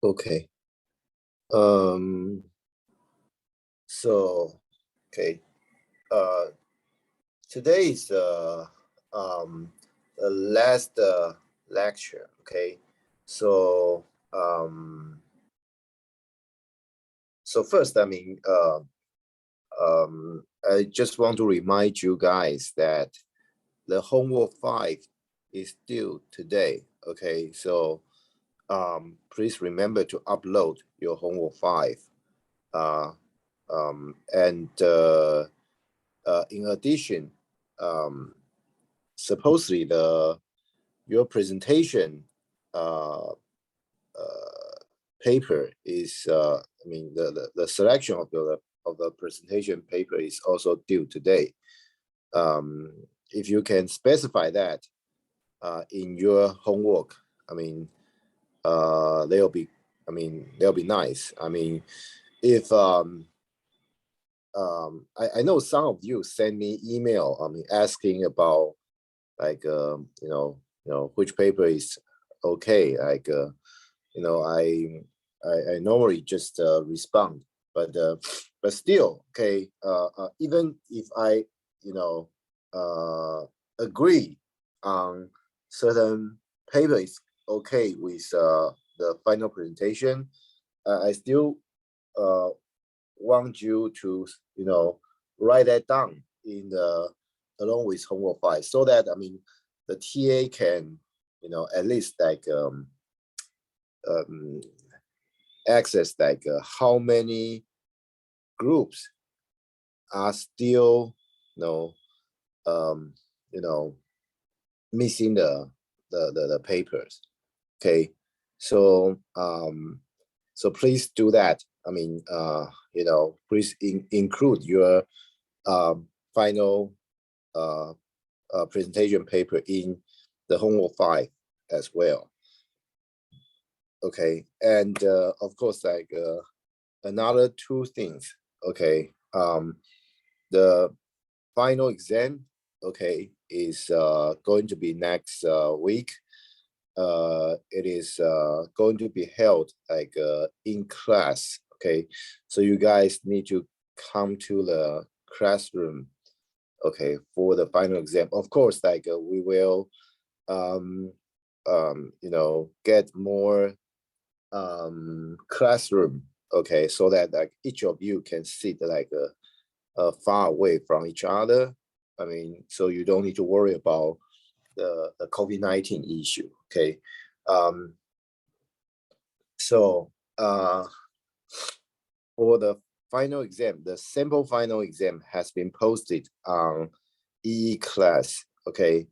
Okay. Um, so, okay. Today is the last lecture. Okay. So, so first, I just want to remind you guys that the homework 5 is due today. Okay. So, please remember to upload your homework 5. And in addition, supposedly your presentation paper is the selection of the presentation paper is also due today. If you can specify that in your homework, they'll be nice. If I know some of you send me email asking about which paper is okay. I normally just respond, but still, okay. Even if I agree on certain paper is okay with the final presentation, I still want you to write that down in the along with homework 5, so that the TA can at least access how many groups are still missing the papers. Okay, so so please do that. Please include your final presentation paper in the homework 5 as well. Okay, and of course, another 2 things. Okay, the final exam, okay, is going to be next week. It is going to be held in class. Okay, so you guys need to come to the classroom, okay, for the final exam. Of course, we will get more classroom, okay, so that each of you can sit far away from each other. So you don't need to worry about the COVID-19 issue. Okay, so for the final exam, the sample final exam has been posted on EE class. Okay,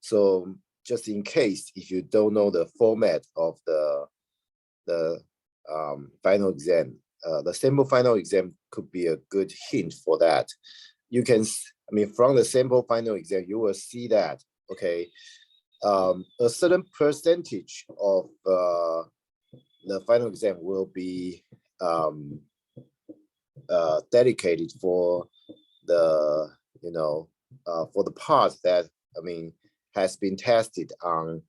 so just in case if you don't know the format of the final exam, the sample final exam could be a good hint for that. You can, from the sample final exam, you will see that, okay, a certain percentage of the final exam will be dedicated for the for the parts that has been tested on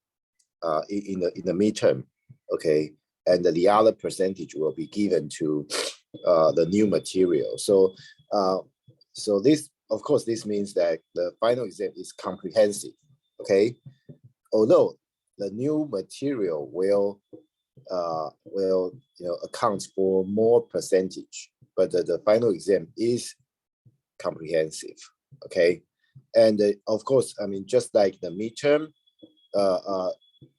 in the midterm. Okay, and the other percentage will be given to the new material. So so this, of course, this means that the final exam is comprehensive. Okay, although the new material will account for more percentage, but the final exam is comprehensive. Okay, and of course, just like the midterm,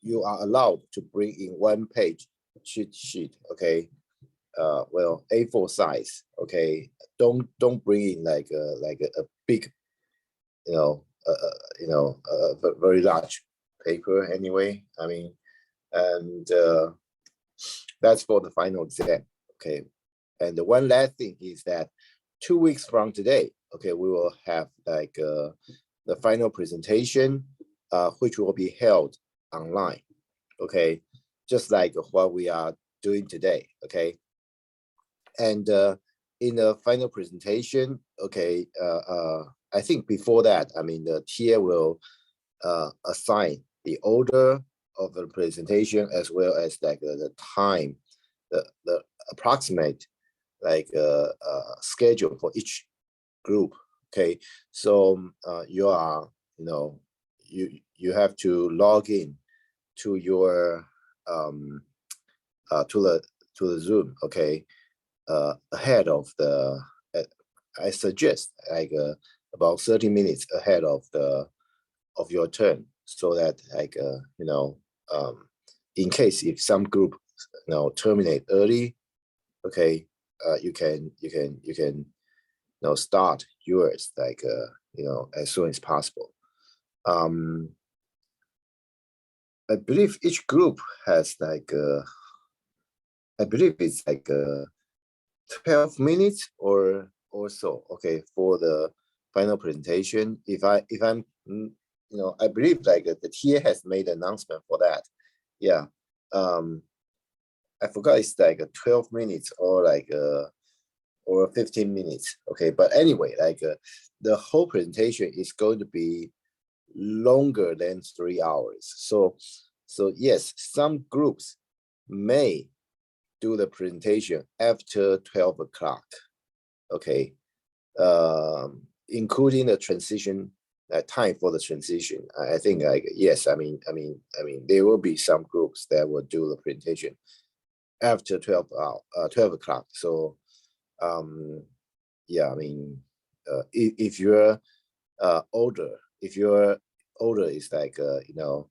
you are allowed to bring in 1-page cheat sheet. Okay, A4 size. Okay, don't bring in like a big, very large paper anyway. And that's for the final exam. Okay, and the one last thing is that 2 weeks from today, okay, we will have the final presentation, which will be held online. Okay, just like what we are doing today. Okay, and in the final presentation, okay, I think before that, the TA will assign the order of the presentation as well as like the time, the approximate like schedule for each group. Okay, so you are, you have to log in to your to the Zoom. Okay, ahead of the I suggest like about 30 minutes ahead of your turn, so that like in case if some group terminate early, okay, you can start yours like as soon as possible. I believe each group has like I believe it's like 12 minutes or so, okay, for the final presentation. If I'm I believe like the TA has made an announcement for that. Yeah, I forgot it's like 12 minutes or like or 15 minutes. Okay, but anyway, like the whole presentation is going to be longer than 3 hours. So yes, some groups may do the presentation after 12 o'clock. Okay, including the transition time for the transition. I think like yes, I mean there will be some groups that will do the presentation after 12 o'clock. So yeah, I mean if you're older, if your older is like the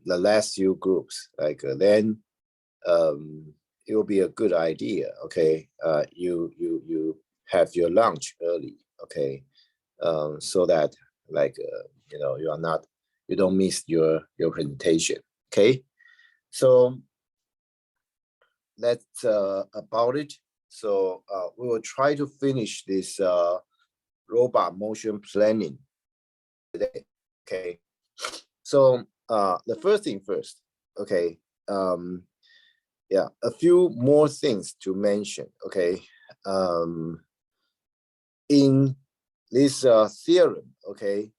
last few groups, like then it will be a good idea. Okay, you have your lunch early. Okay, so that like you don't miss your presentation. Okay, so that's about it. So we will try to finish this robot motion planning today. Okay, so the first thing first. Okay, yeah, a few more things to mention. Okay, in this theorem, okay,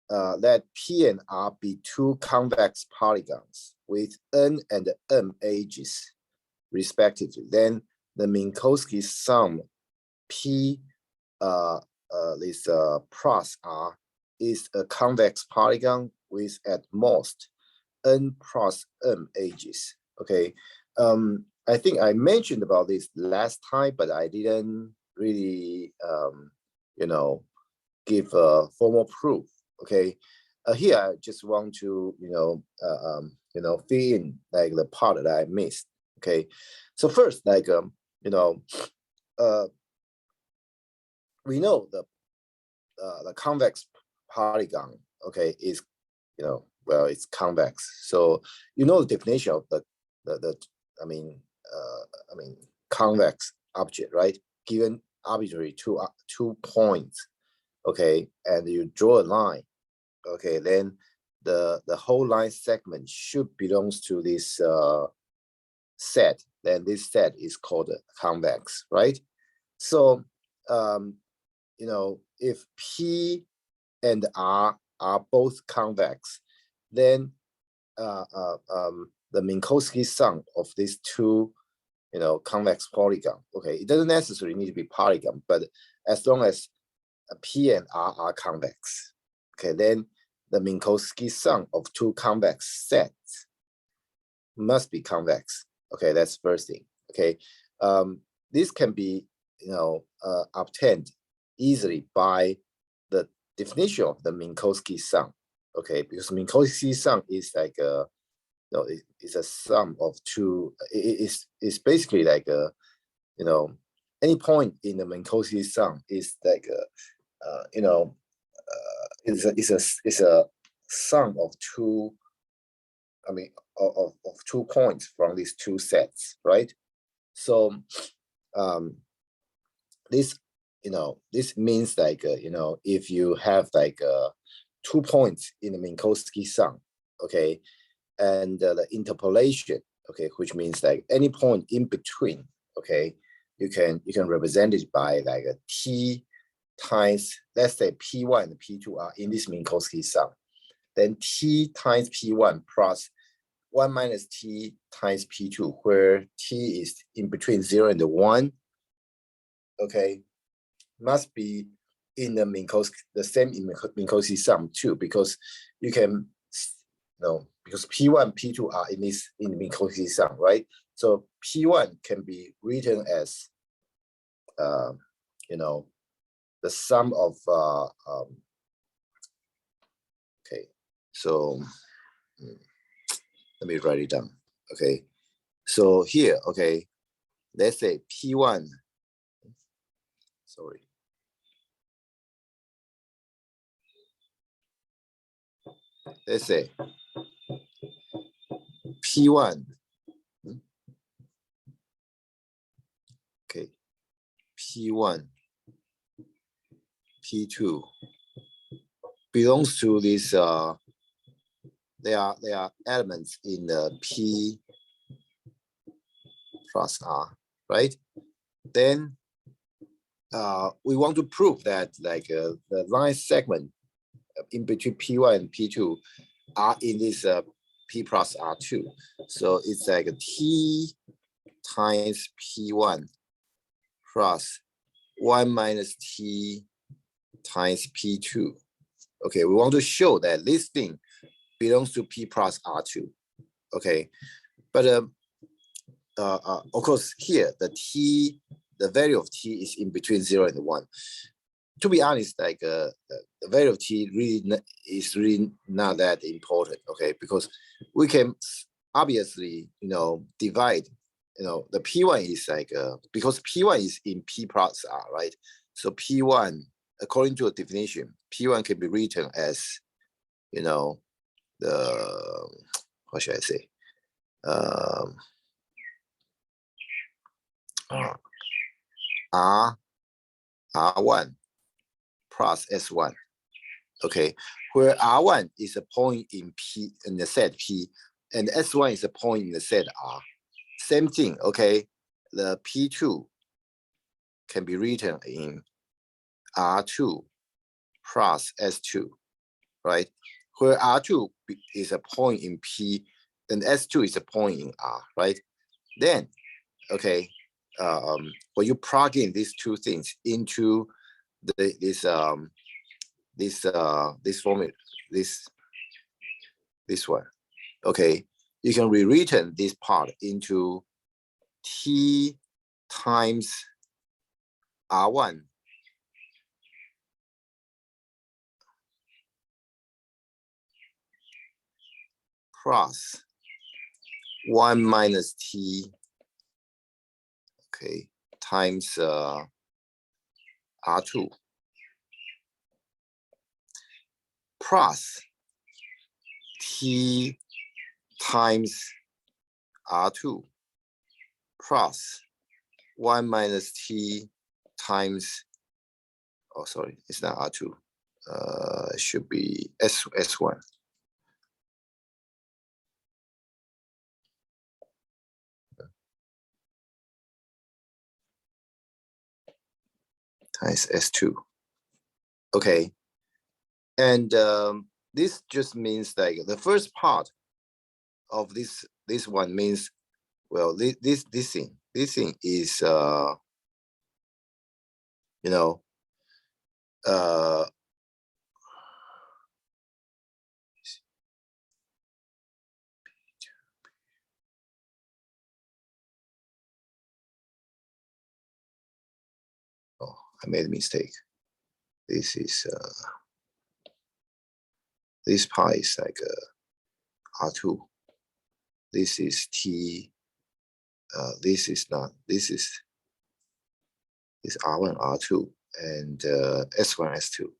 let P and R be two convex polygons with N and M edges, respectively. Then the Minkowski sum P this plus R is a convex polygon with at most N plus M edges. Okay, I think I mentioned about this last time, but I didn't really give a formal proof. Okay, here I just want to fill in like the part that I missed. Okay, so first, like we know the convex polygon, okay, is well, it's convex. So the definition of the convex object, right? Given arbitrary two points, okay, and you draw a line, okay, then the whole line segment should belongs to this set. Then this set is called convex, right? So if P and R are both convex, then the Minkowski sum of these two convex polygon, okay, it doesn't necessarily need to be polygon, but as long as P and R are convex, okay, then the Minkowski sum of two convex sets must be convex. Okay, that's first thing. Okay, this can be obtained easily by the definition of the Minkowski sum. Okay, because Minkowski sum is like it's a sum of two. It's basically like any point in the Minkowski sum is like it's a sum of two. I mean, of 2 points from these two sets, right? So this this means like if you have like 2 points in the Minkowski sum, okay, and the interpolation, okay, which means like any point in between, okay, you can represent it by like a t times, let's say P1 and P2 are in this Minkowski sum. then T times P1 plus 1 minus T times P2, where T is in between 0 and 1, okay, must be in the same in Minkowski sum too, because you can, because P1, P2 are in the Minkowski sum, right? So P1 can be written as, the sum of, okay, so let me write it down. Okay, so here, okay, let's say P1, sorry. Let's say P1, okay, P1, P2 belongs to this, they are elements in the P plus R, right? Then we want to prove that the line segment in between P1 and P2 are in this P plus R2. So it's like a T times P1 plus 1 minus T times P2. Okay, we want to show that this thing belongs to P plus R2. Okay, but of course here the value of T is in between 0 and 1. To be honest, the value of T is really not that important, okay? Because we can obviously, divide, the P1 is because P1 is in P plus R, right? So P1, according to a definition, P1 can be written as, what should I say? R1 plus S1, okay, where R1 is a point in P in the set P, and S1 is a point in the set R. Same thing, okay. The P2 can be written in R2 plus S2, right? Where R2 is a point in P, and S2 is a point in R, right? Then, okay, when you plug in these two things into this formula, this one, okay, you can rewritten this part into T times R1 plus 1 minus T, okay, times R2 plus T times R2 plus 1 minus T times, oh, sorry, it's not R2. It should be S1. Times S2. Okay. And this just means the first part of this one means, well, this thing is oh, I made a mistake. This is this part is R2. This is T. This is not. This is R1, R2, and S1, S2.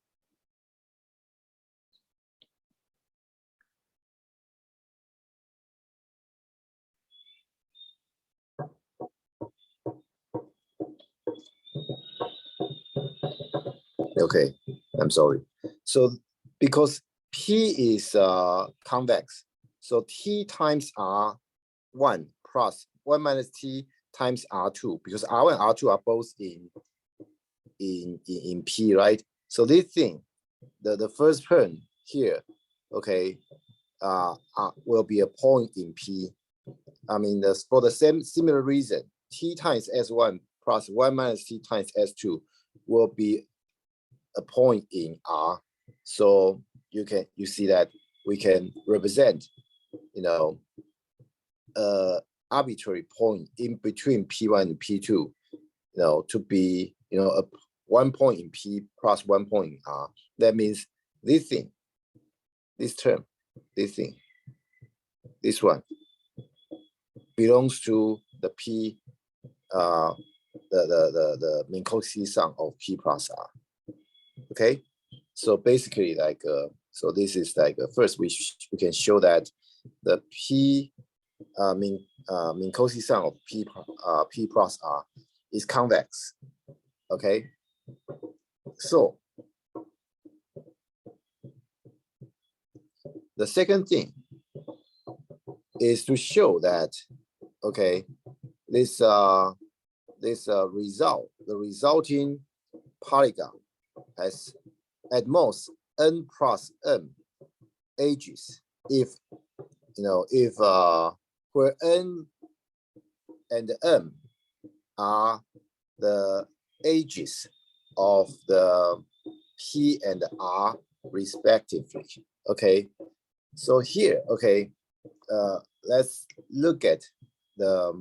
Okay, I'm sorry. So because P is convex, so T times R1 plus 1 minus T times R2, because R1 and R2 are both in P, right? So this thing, the first term here, okay, will be a point in P. I mean, for the similar reason, T times S1 plus 1 minus T times S2 will be a point in R. So you see that we can represent, arbitrary point in between P1 and P2, to be, a 1 point in P plus 1 point in R. That means this thing, this term, this thing, this one belongs to the P, the Minkowski sum of P plus R. Okay, so basically, like, so this is like, first we can show that the P Minkowski sum of P plus R is convex. Okay, so the second thing is to show that, okay, the resulting polygon has at most n plus m edges if where n and m are the edges of the P and R respectively. Okay, so here, okay, let's look at the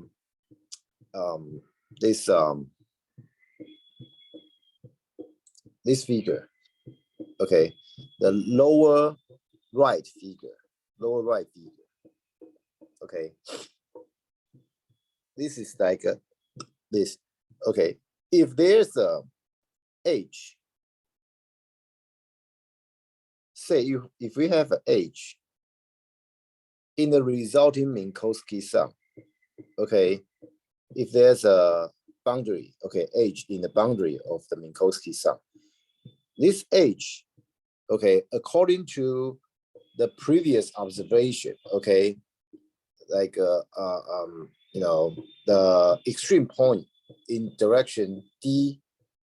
this figure. Okay, the lower right figure. Okay, this is like this. Okay, if there's a H, say if we have an H in the resulting Minkowski sum, okay, if there's a boundary, okay, H in the boundary of the Minkowski sum, this H, okay, according to the previous observation, okay, like the extreme point in direction D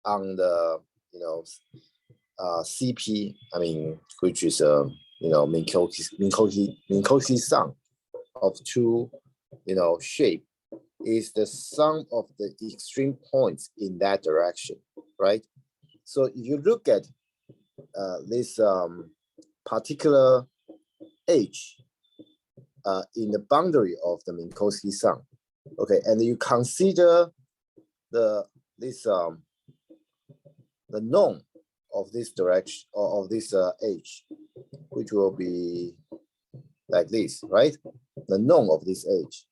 on the CP, I mean, which is Minkowski sum of two shape, is the sum of the extreme points in that direction, right? So if you look at this particular H in the boundary of the Minkowski sum, okay, and you consider the norm of this direction, or of this H, which will be like this, right? The norm of this H.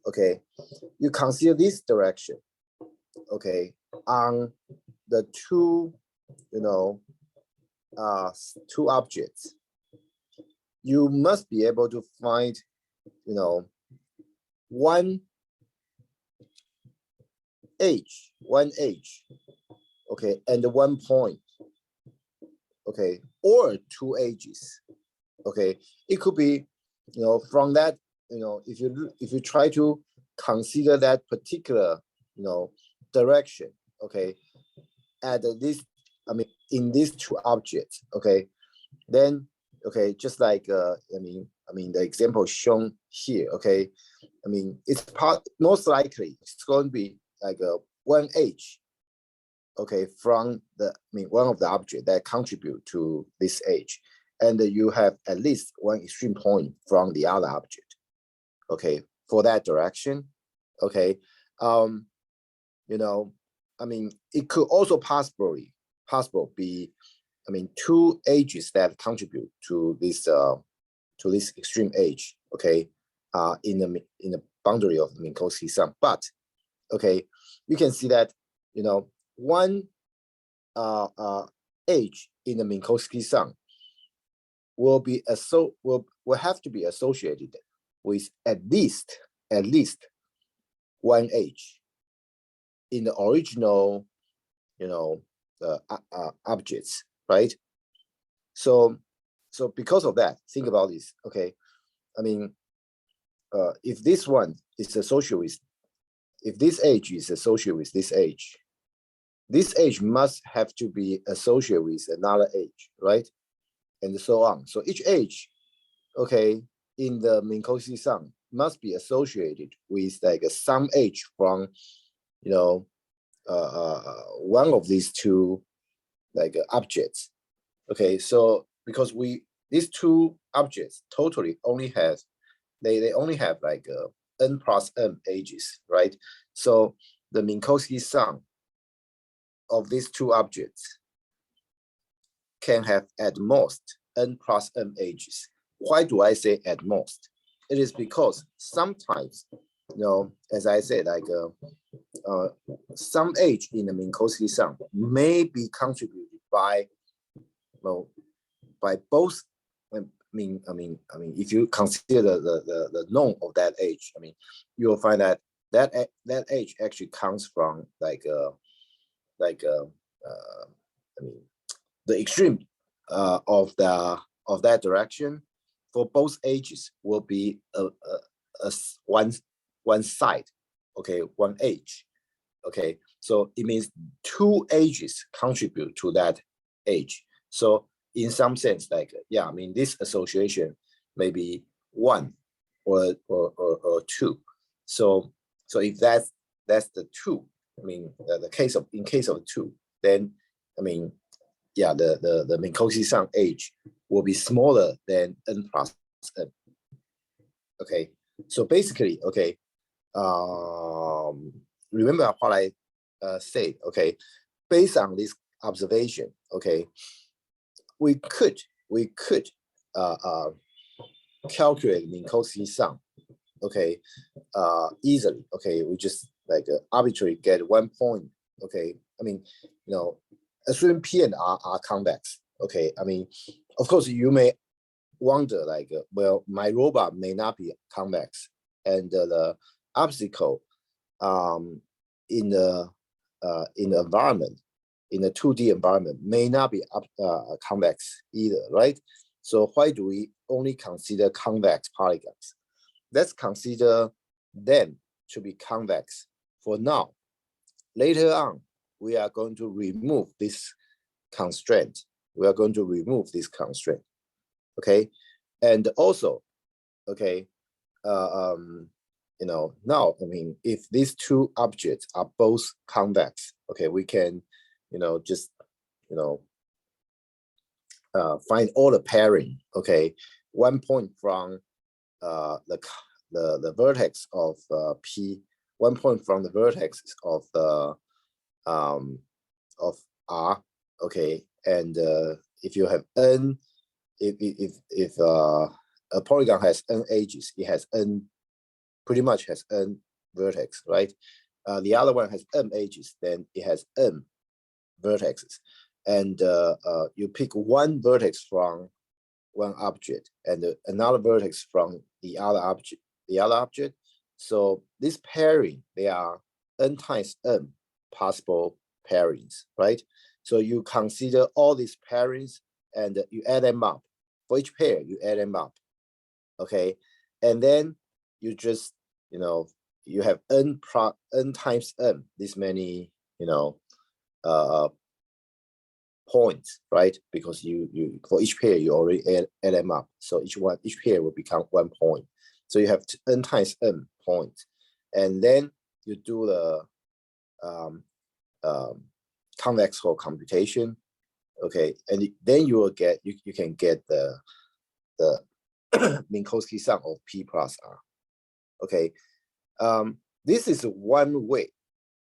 Okay, you consider this direction, okay, on the two, two objects. You must be able to find, one H, okay, and 1 point, okay, or two edges, okay. It could be, from that, if you try to consider that particular, direction, okay, at this, I mean, in these two objects, okay, then, okay, just like I mean the example shown here, okay, I mean, it's most likely it's going to be like a 1 H, okay, from one of the objects that contribute to this H, and you have at least one extreme point from the other object, okay, for that direction, okay. I mean, it could also possible be, I mean, two edges that contribute to this extreme edge, okay, in the boundary of the Minkowski sum. But okay, you can see that, one edge in the Minkowski sum will have to be associated with at least one edge in the original, objects, right? So because of that, think about this. Okay, I mean, if this one is associated with, if this edge is associated with this edge must have to be associated with another edge, right? and so on. So each edge, okay, in the Minkowski sum must be associated with like some edge from, you know, one of these two like objects. Okay, so because these two objects totally only have they only have like n plus m edges, right? So the Minkowski sum of these two objects can have at most n plus m edges. Why do I say at most? It is because sometimes, you know, as I said, like some edge in the Minkowski sum may be contributed by, well, by both. I mean, if you consider the norm of that edge, I mean, you will find that that edge actually comes from like I mean, the extreme of that direction for both edges will be one side, okay, one edge, okay. So it means two edges contribute to that edge. So in some sense, like, yeah, I mean, this association may be one or two. So if that's the two, I mean, in case of two, then I mean, yeah, the Minkowski sum edge will be smaller than n plus n. Okay, so basically, okay, remember what I said. Okay, based on this observation, okay, we could calculate Minkowski sum, okay, easily. Okay, we just like arbitrarily get 1 point. Okay, I mean, you know, assuming P and R are convex. Okay, I mean, of course, you may wonder like, well, my robot may not be convex, and the obstacle in the environment, in the 2D environment, may not be convex either, right? So why do we only consider convex polygons? Let's consider them to be convex for now. Later on, we are going to remove this constraint. We are going to remove this constraint, okay? And also, okay, you know, now, I mean, if these two objects are both convex, okay, we can, you know, just, you know, find all the pairing, okay? 1 point from the vertex of P, 1 point from the vertex of the of R, okay? And if you have n, if a polygon has n edges, it has n, pretty much has n vertex, right? The other one has m edges, then it has m vertexes. And you pick one vertex from one object and another vertex from the other object. So this pairing, they are n times m possible pairings, right? So you consider all these pairings and you add them up. For each pair, you add them up, okay? And then you just, you know, you have n times m, this many, you know, points, right? Because you for each pair you already add them up, so each pair will become 1 point. So you have n times m points, and then you do the convex Hall computation, okay, and then you will get you can get the Minkowski sum of P plus R. Okay, this is one way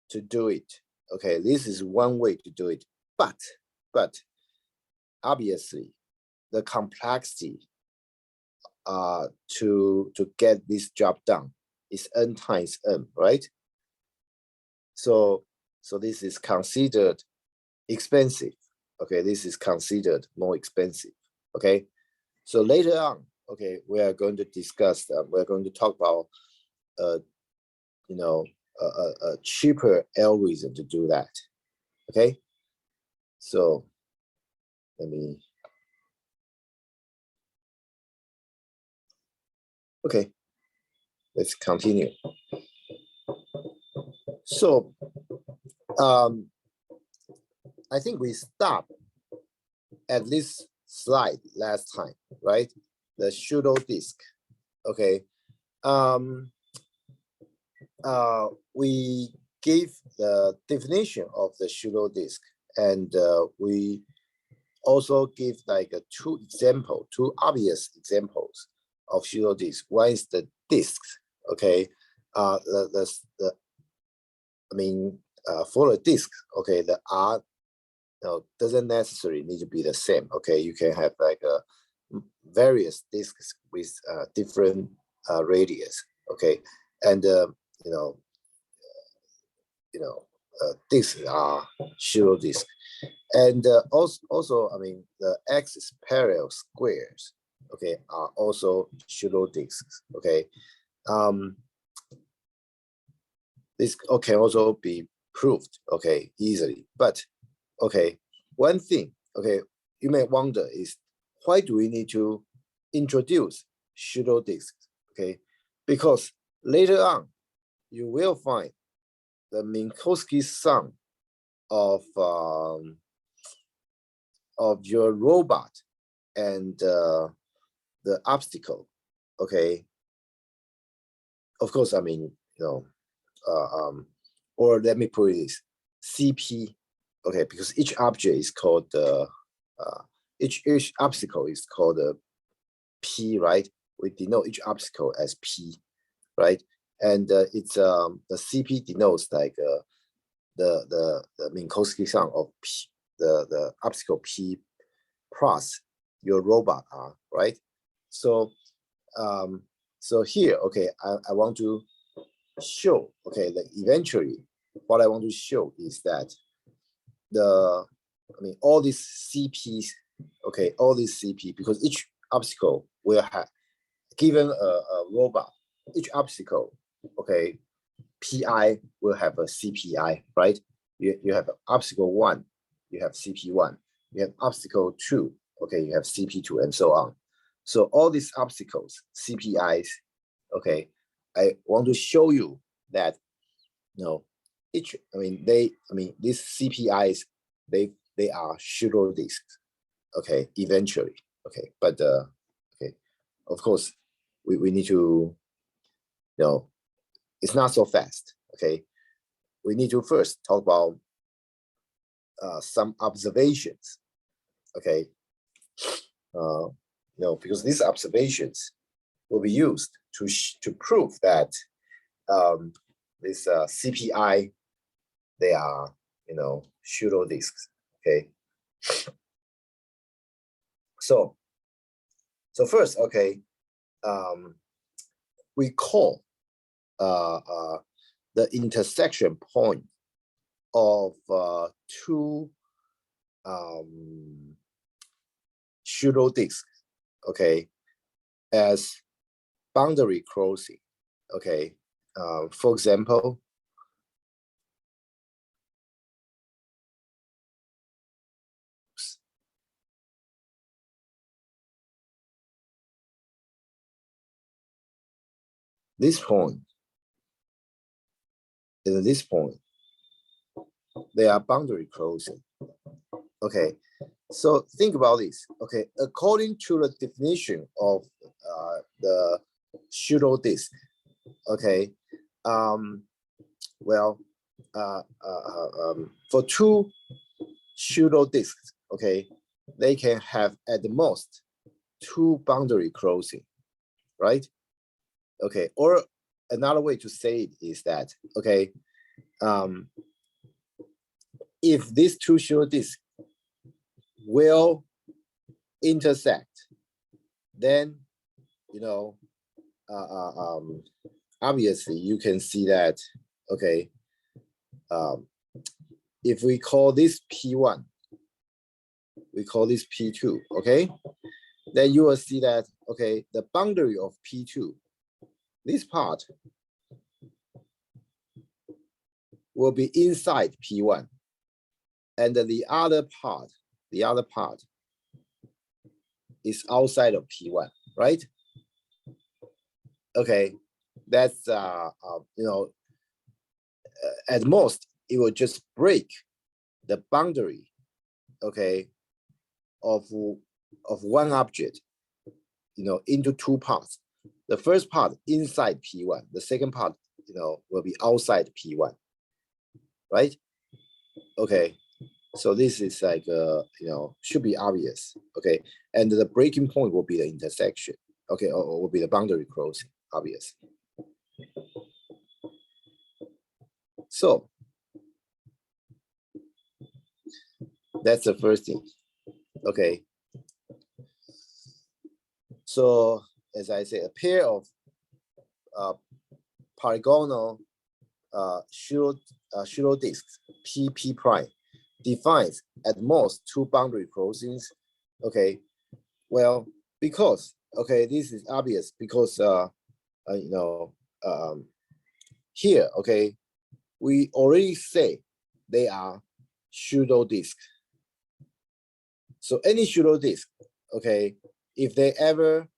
to do it. Okay, this is one way to do it, but obviously the complexity to get this job done is n times m, right? So this is considered expensive. Okay, this is considered more expensive. Okay, so later on, okay, we are going to discuss. We're going to talk about, you know, a cheaper algorithm to do that. Okay, so let me. Okay, let's continue. So I think we stop at this slide last time, right? The pseudo disk. Okay. We gave the definition of the pseudo disk, and we also give like two obvious examples of pseudo disk. One is the disk. Okay. For a disk, okay, the R doesn't necessarily need to be the same. Okay, you can have like various disks with different radius. Okay, and disks are pseudo disk, and also, I mean, the axis parallel squares, okay, are also pseudo disks. Okay, this can also be proved, okay, easily. But okay, one thing, okay, you may wonder is, why do we need to introduce pseudo disks? Okay, because later on you will find the Minkowski sum of your robot and the obstacle. Okay, of course, I mean, or let me put it this, CP. Okay, because each object is called each obstacle is called P, right? We denote each obstacle as P, right? And it's the CP denotes like the Minkowski sum of P, the obstacle P plus your robot R, right? So so here, okay, I want to show, okay, that eventually what I want to show is that all these CPs, okay, all these CP, because each obstacle will have, given a robot, each obstacle, okay, PI will have a CPI, right? You have obstacle 1, you have CP1, you have obstacle 2, okay, you have CP2, and so on. So all these obstacles, CPIs, okay, I want to show you that these CPIs, they are pseudo disks, okay, eventually, okay, but okay, of course, we need to, it's not so fast, okay. We need to first talk about some observations, okay, because these observations will be used to prove that this CPI, they are, pseudo disks, okay. So first, okay, we call the intersection point of two pseudo disks, okay, as boundary crossing, okay. For example, this point and this point, they are boundary crossing. Okay, so think about this. Okay, according to the definition of the pseudo disk, okay, for two pseudo disks, okay, they can have at the most two boundary crossing, right? Okay, or another way to say it is that, okay, if these two pseudo disks will intersect, then obviously you can see that, okay, if we call this P1, we call this P2, okay, then you will see that, okay, the boundary of P2, this part will be inside P1, and the other part is outside of P1, right? Okay, that's at most it will just break the boundary, okay, of of one object, into two parts. The first part inside P1, the second part, will be outside P1, right? Okay, so this is like, should be obvious, okay? And the breaking point will be the intersection, okay, or will be the boundary crossing, obvious. So that's the first thing, okay? So as I say, a pair of polygonal pseudo disks, PP prime, defines at most two boundary crossings. Okay, well, because, okay, this is obvious because here, okay, we already say they are pseudo disk. So any pseudo disk, okay, if they ever,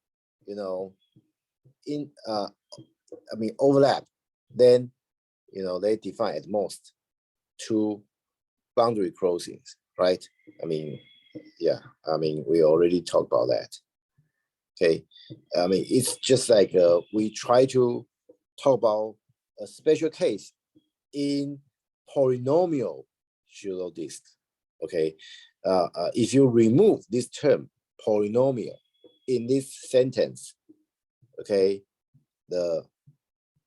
overlap, then, they define at most two boundary crossings, right? Yeah, we already talked about that. Okay, it's just like we try to talk about a special case in polynomial pseudo disk. Okay, if you remove this term polynomial in this sentence, okay,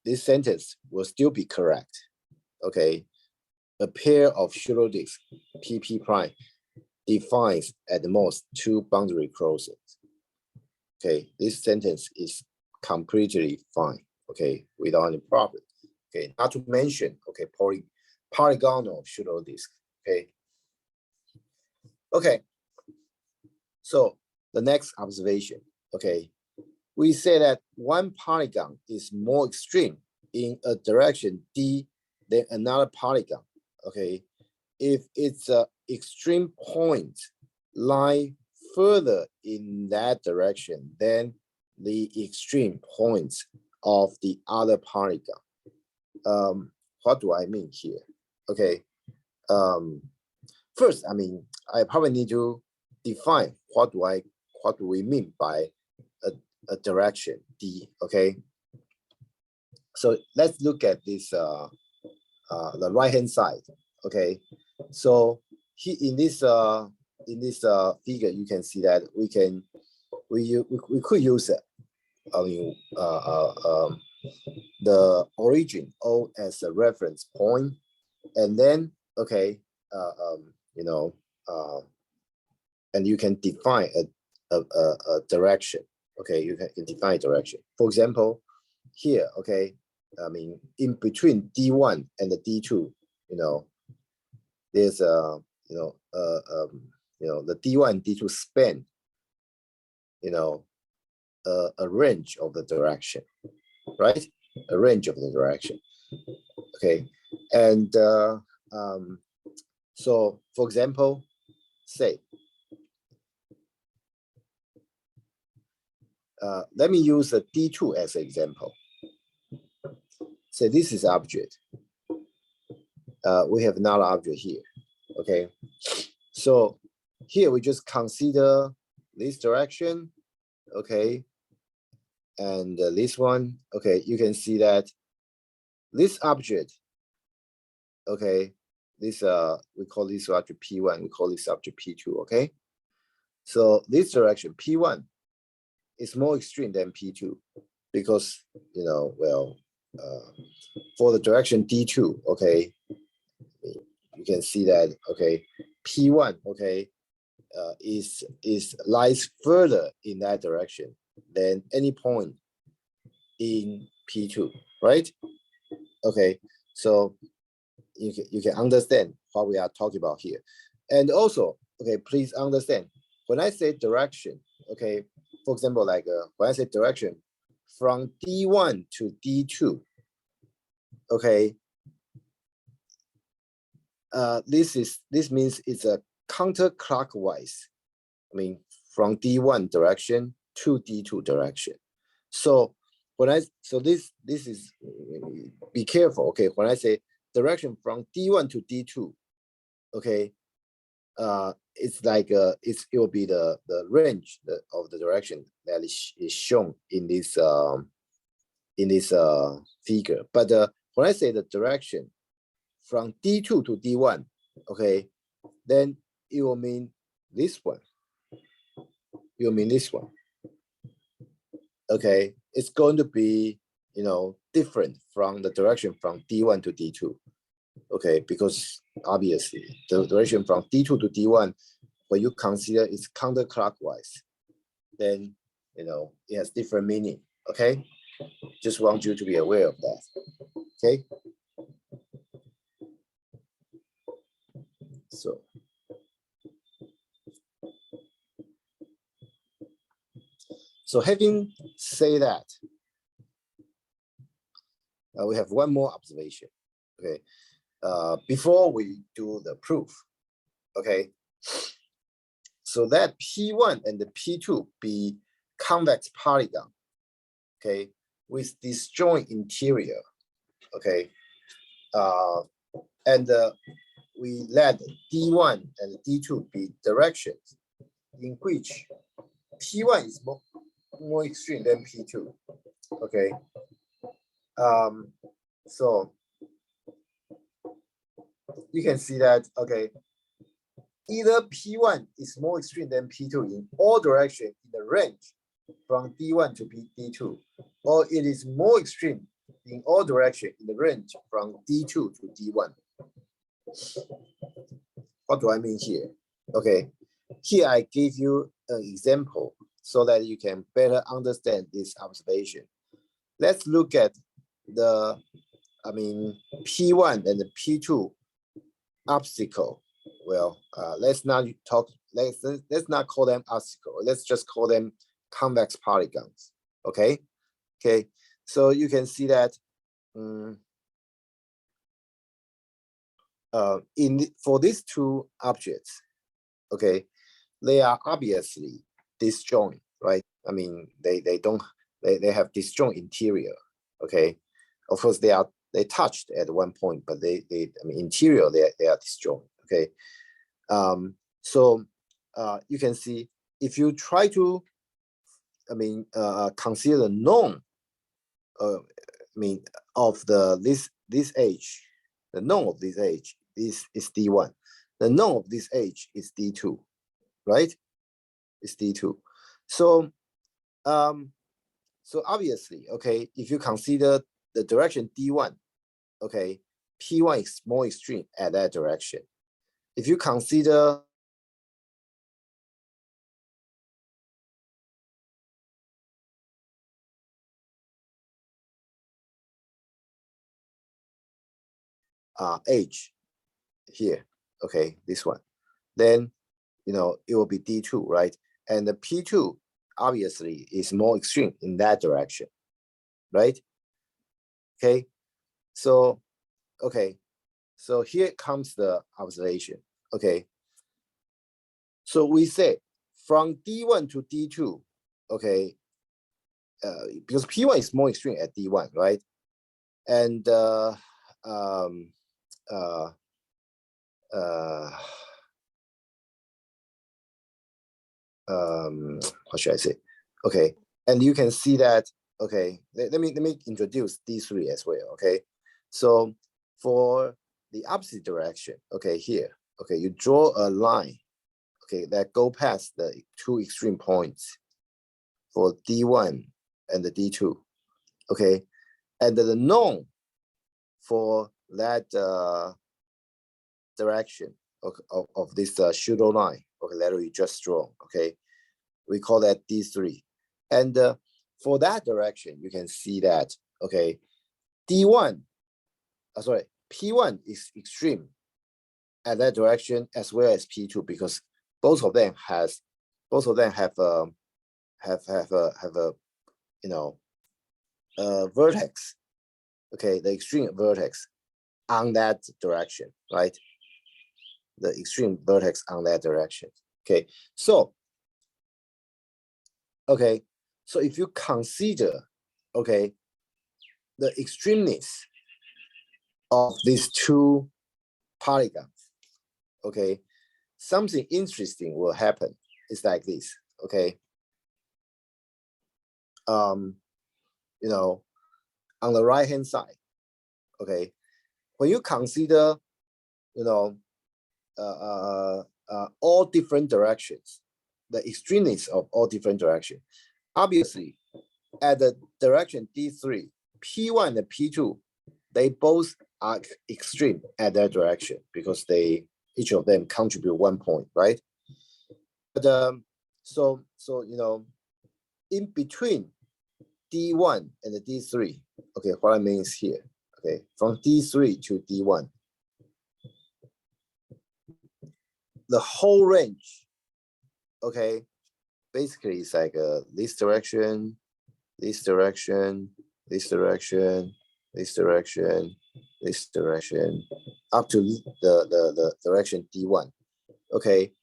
this sentence will still be correct. Okay, a pair of pseudo disks, PP prime, defines at most two boundary crossings. Okay, this sentence is completely fine. Okay, without any problem. Okay, not to mention, okay, polygonal pseudo disk. Okay. Okay. So the next observation. Okay, we say that one polygon is more extreme in a direction D than another polygon. Okay, if its extreme point lie further in that direction than the extreme points of the other polygon. What do I mean here? Okay, first, I probably need to define what do we mean by a direction D. Okay, so let's look at this the right hand side. Okay, so here in this figure, you can see that we could use the origin O as a reference point, and then, okay, and you can define a direction. Okay, you can define a direction. For example, here, okay, in between D1 and the D2, there's the D1 and D2 span, a range of the direction, right? A range of the direction. Okay, and so for example, say, let me use a D2 as an example. Say this is object. We have another object here. Okay, so here we just consider this direction. Okay, and this one. Okay, you can see that this object. Okay, this we call this object P1. We call this object P2. Okay, so this direction P1 is more extreme than P2 because, well, for the direction D2, okay, you can see that, okay, P1, okay, lies further in that direction than any point in P2, right? Okay, so you can understand what we are talking about here. And also, okay, please understand, when I say direction, okay, for example, like when I say direction from D1 to D2, okay, this means it's a counterclockwise. From D1 direction to D2 direction. So this is, be careful. Okay, when I say direction from D1 to D2, okay, it's like it will be the range of the direction that is shown in this figure. But when I say the direction from D2 to D1, okay, then it will mean this one. It will mean this one. Okay, it's going to be, you know, different from the direction from D1 to D2. Okay, because obviously the direction from D2 to D1, when you consider it's counterclockwise, then, you know, it has different meaning. Okay, just want you to be aware of that. Okay, so having said that, we have one more observation. Okay, before we do the proof. Okay, so that P1 and the P2 be convex polygon. Okay, with disjoint interior. Okay, and we let D1 and D2 be directions in which P1 is more extreme than P2. Okay, so you can see that, okay, either P1 is more extreme than P2 in all directions in the range from D1 to D2, or it is more extreme in all directions in the range from D2 to D1. What do I mean here? Okay, here I give you an example so that you can better understand this observation. Let's look at the, P1 and the P2 obstacle. Well, let's not call them obstacle. Let's just call them convex polygons. Okay, okay. So you can see that for these two objects, okay, they are obviously disjoint, right? I mean, they have disjoint interior. Okay, of course they touched at one point, but interior they are disjoint. Okay, so you can see if you try to consider the norm of this edge, the norm of this edge is D1, the norm of this edge is D2, right? It's D2. So so obviously, okay, if you consider the direction D1, okay, P1 is more extreme at that direction. If you consider edge here, okay, this one, then, you know, it will be D2, right? And the P2 obviously is more extreme in that direction, right? Okay, so here comes the observation. Okay, so we say from D1 to D2, okay, because P1 is more extreme at D1, right? And what should I say? Okay, and you can see that. Okay, let me introduce these three as well. Okay, so for the opposite direction, okay, here, okay, you draw a line, okay, that go past the two extreme points for D1 and the D2. Okay, and the norm for that direction of this pseudo line, okay, that we just draw, okay, we call that D3. And for that direction, you can see that, okay, P1 is extreme at that direction as well as P2, because both of them have a vertex, okay, the extreme vertex on that direction, right? The extreme vertex on that direction. Okay, so if you consider, okay, the extremeness of these two polygons, okay, something interesting will happen. It's like this, okay? You know, on the right-hand side, okay, when you consider, you know, all different directions, the extremes of all different directions, obviously, at the direction D3, P1 and P2, they both are extreme at their direction because each of them contribute 1 point, right? But so you know, in between D1 and the D3, okay, what I mean is here, okay, from D3 to D1, the whole range, okay, basically it's like this direction, this direction, this direction, this direction, this direction, up to the direction D1. Okay,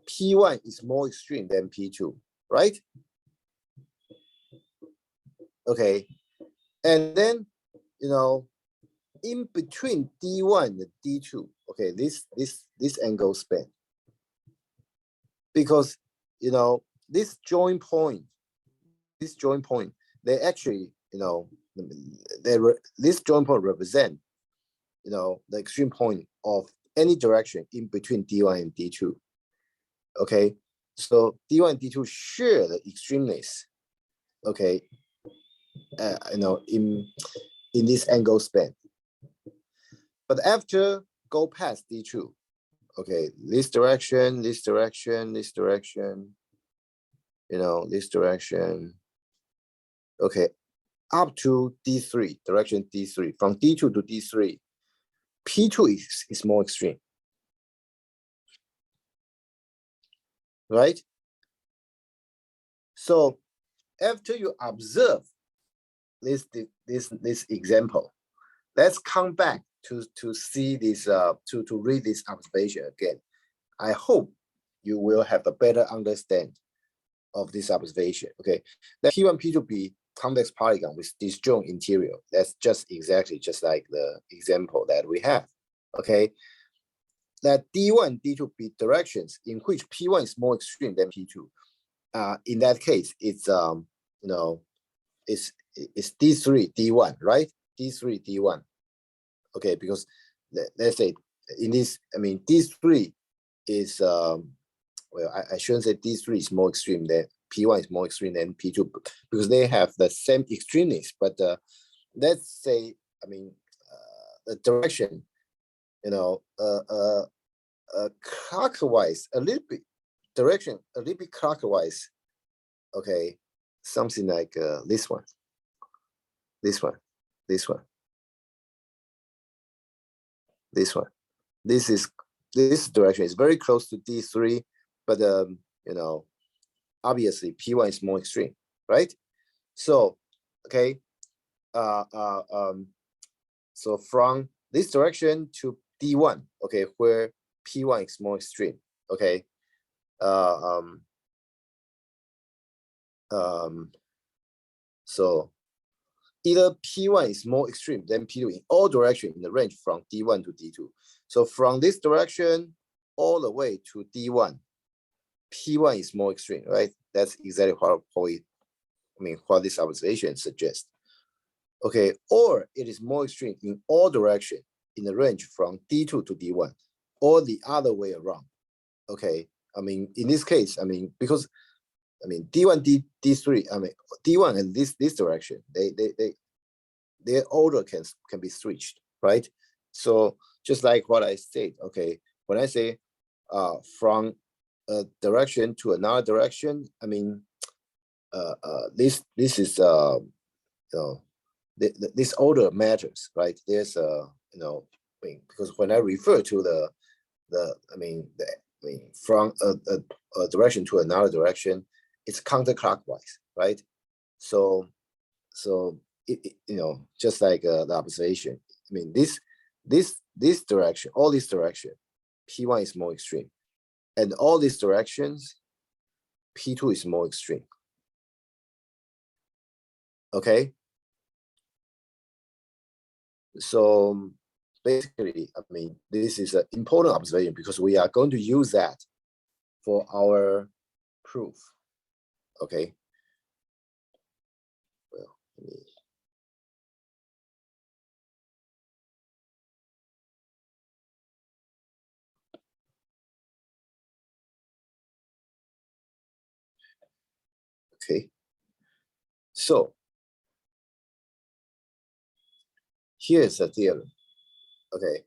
P1 is more extreme than P2, right? Okay, and then, you know, in between D1 and D2, okay, this angle span, because, you know, this joint point, they actually, you know, this joint point represent, you know, the extreme point of any direction in between D1 and D2. Okay, so D1 and D2 share the extremeness, okay, you know, in this angle span. But after go past D2, okay, this direction, this direction, this direction, you know, this direction, okay, up to D3, direction D3, from D2 to D3, P2 is more extreme, right? So after you observe this example, let's come back to see this, to read this observation again. I hope you will have a better understanding of this observation. Okay, let P1, P2 be convex polygon with disjoint interior. That's just exactly just like the example that we have. Okay, that D1, D2 be directions in which P1 is more extreme than P2. In that case, it's you know, it's D3, D1, right? D3, D1. Okay, because let's say in this, I mean, D3 is well, I shouldn't say D3 is more extreme than P1 is more extreme than P2 because they have the same extremeness. But let's say, I mean, the direction, you know, clockwise, a little bit direction, a little bit clockwise. Okay, something like this one, this one, this one, this one. This direction is very close to D3, but you know, obviously P1 is more extreme, right? So, okay, so from this direction to D1, okay, where P1 is more extreme, okay, so either P1 is more extreme than P2 in all directions in the range from D1 to D2. So from this direction all the way to D1, P1 is more extreme, right? That's exactly what this observation suggests. Okay, or it is more extreme in all directions in the range from D2 to D1, or the other way around. Okay, I mean, in this case, I mean, because I mean D1, D3, I mean D1 and this direction, their order can be switched, right? So just like what I said, okay, when I say from a direction to another direction, I mean this is you know, this order matters, right? There's you know, I mean, because when I refer to the from a direction to another direction, it's counterclockwise, right? So you know, just like the observation, I mean, this direction, all this direction, P1 is more extreme, and all these directions, P2 is more extreme. Okay, so basically, I mean, this is an important observation because we are going to use that for our proof. Okay. Well, let me. Okay. So here's the theorem. Okay.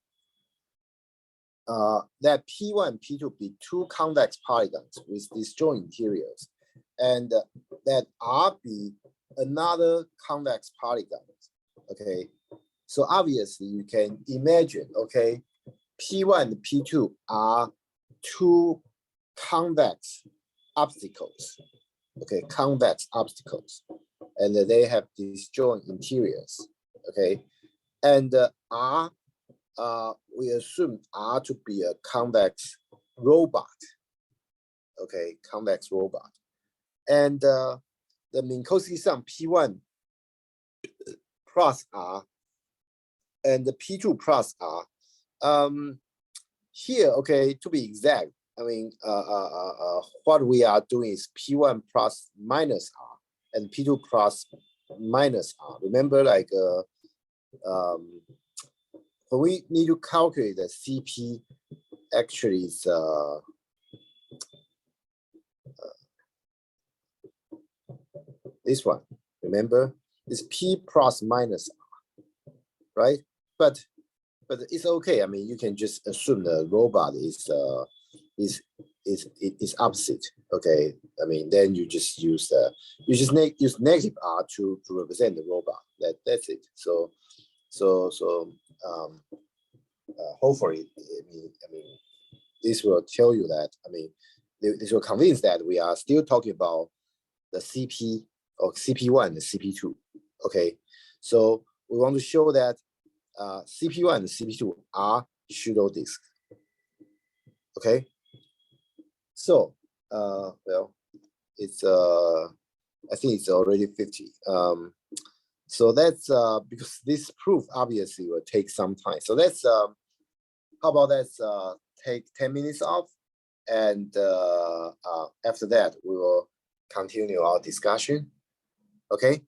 That P1 and P2 be two convex polygons with disjoint interiors, and that R be another convex polygon. Okay, so obviously you can imagine, okay, P1 and P2 are two convex obstacles. Okay, convex obstacles, and they have disjoint interiors. Okay, and R. We assume R to be a convex robot. Okay, convex robot. And the Minkowski sum P1 plus R and the P2 plus R. Here, okay, to be exact, I mean, what we are doing is P1 plus minus R and P2 plus minus R. Remember, like, when we need to calculate the CP, actually is this one. Remember, it's P plus minus R, right? But it's okay. I mean, you can just assume the robot is opposite. Okay. I mean, then you just use use negative R to represent the robot. That's it. So hopefully, I mean, this will tell you that, I mean, this will convince that we are still talking about the CP or CP1 and CP2. Okay, so we want to show that CP1 and CP2 are pseudo disk. Okay, so well, it's I think it's already 50. So that's because this proof obviously will take some time. So let's how about let's take 10 minutes off, and after that we will continue our discussion. Okay.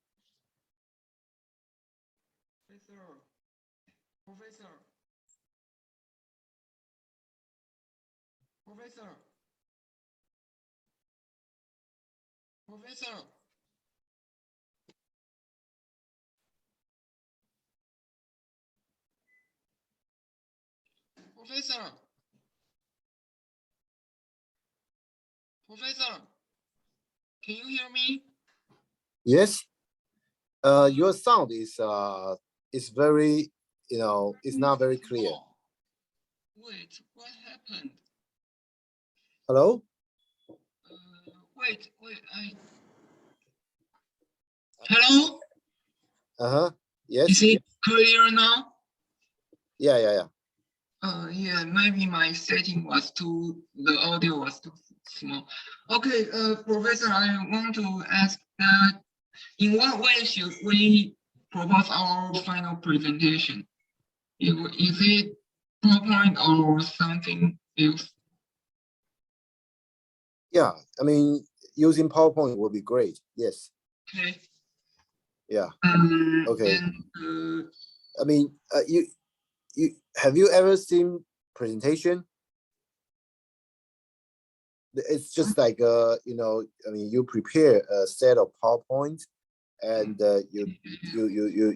Professor, can you hear me? Yes. Your sound is very, it's not very clear. Wait, what happened? Hello? Wait, hello? Yes. Is it clear now? Yeah. Yeah, maybe my setting was the audio was too small. Okay, Professor, I want to ask that in what way should we propose our final presentation? Is it PowerPoint or something else? Yeah, I mean, using PowerPoint will be great. Yes. Okay. Yeah. Okay. And, I mean, you have you ever seen presentation? It's just like I mean, you prepare a set of PowerPoint, and you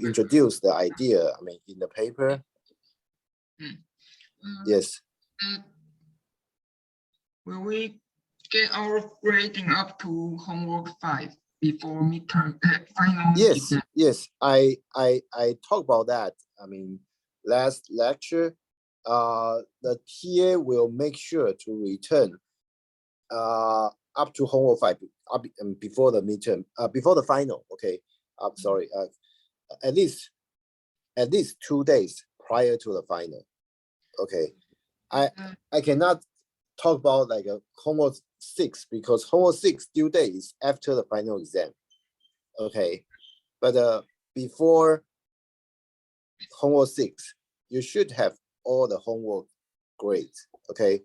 introduce the idea. I mean, in the paper. Yes. Will we get our grading up to homework 5 before midterm final? Yes. I talked about that. I mean, last lecture, the TA will make sure to return up to homework 5 before the midterm, before the final. Okay, I'm sorry. At least 2 days prior to the final. Okay, I cannot talk about like a homework 6 because homework 6 due date is after the final exam. Okay, but before homework 6, you should have all the homework grades, okay,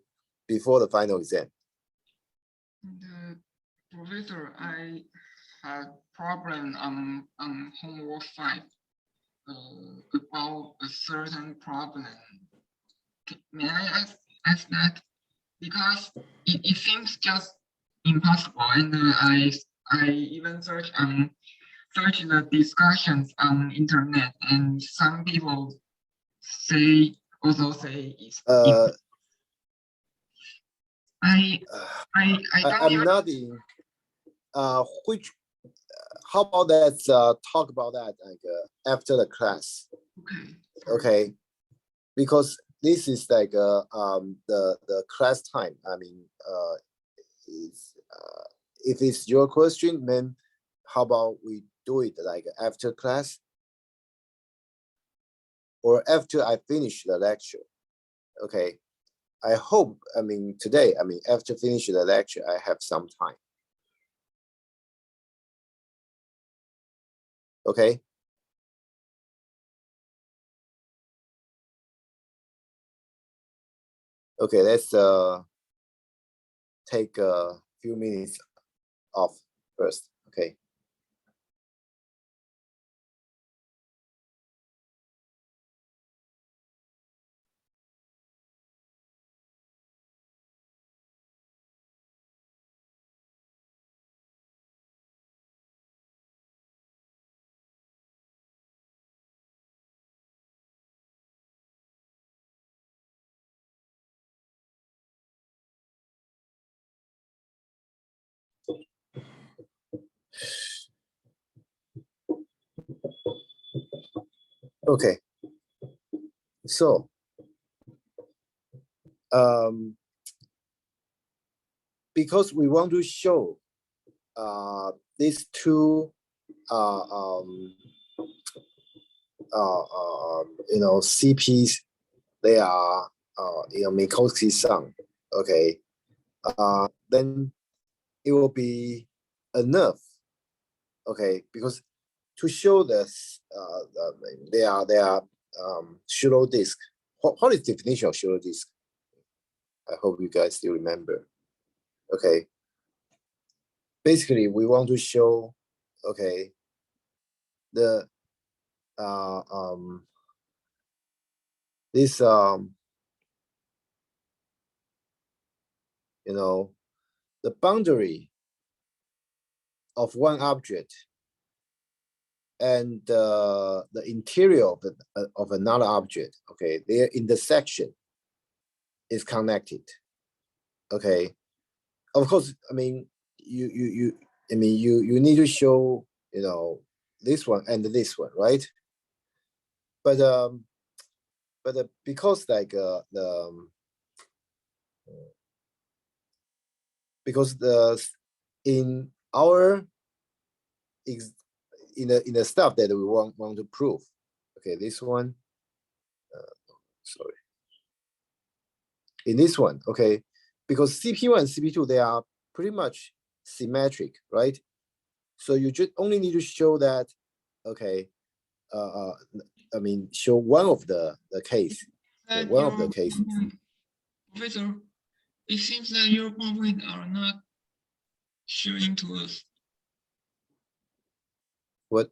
before the final exam. Professor, I had problem on homework 5 about a certain problem. May I ask that? Because it seems just impossible, and I even search the discussions on internet, and some people also say it's I don't I'm even not in which how about let's talk about that like after the class. Okay, because this is like the class time. I mean is if it's your question, then how about we do it like after class or after I finish the lecture? Okay, I hope, I mean today, I mean after finishing the lecture, I have some time. Okay. Okay, let's take a few minutes off first. Okay. Okay. So because we want to show these two you know, CPs, they are you know, Minkowski sum. Okay, then it will be enough. Okay, because to show this, they are pseudo disk. What is the definition of pseudo disk? I hope you guys still remember. Okay, basically we want to show, okay, the this you know, the boundary of one object and the interior of another object, okay, their intersection is connected. Okay, of course, I mean you need to show, you know, this one and this one, right? But because like because in our in the stuff that we want to prove, okay, this one, sorry, in this one, okay, because CP1 and CP2, they are pretty much symmetric, right? So you just only need to show that, okay, I mean, show one of the case, okay, one of the cases. Professor, it seems that your PowerPoint are not showing to us. What?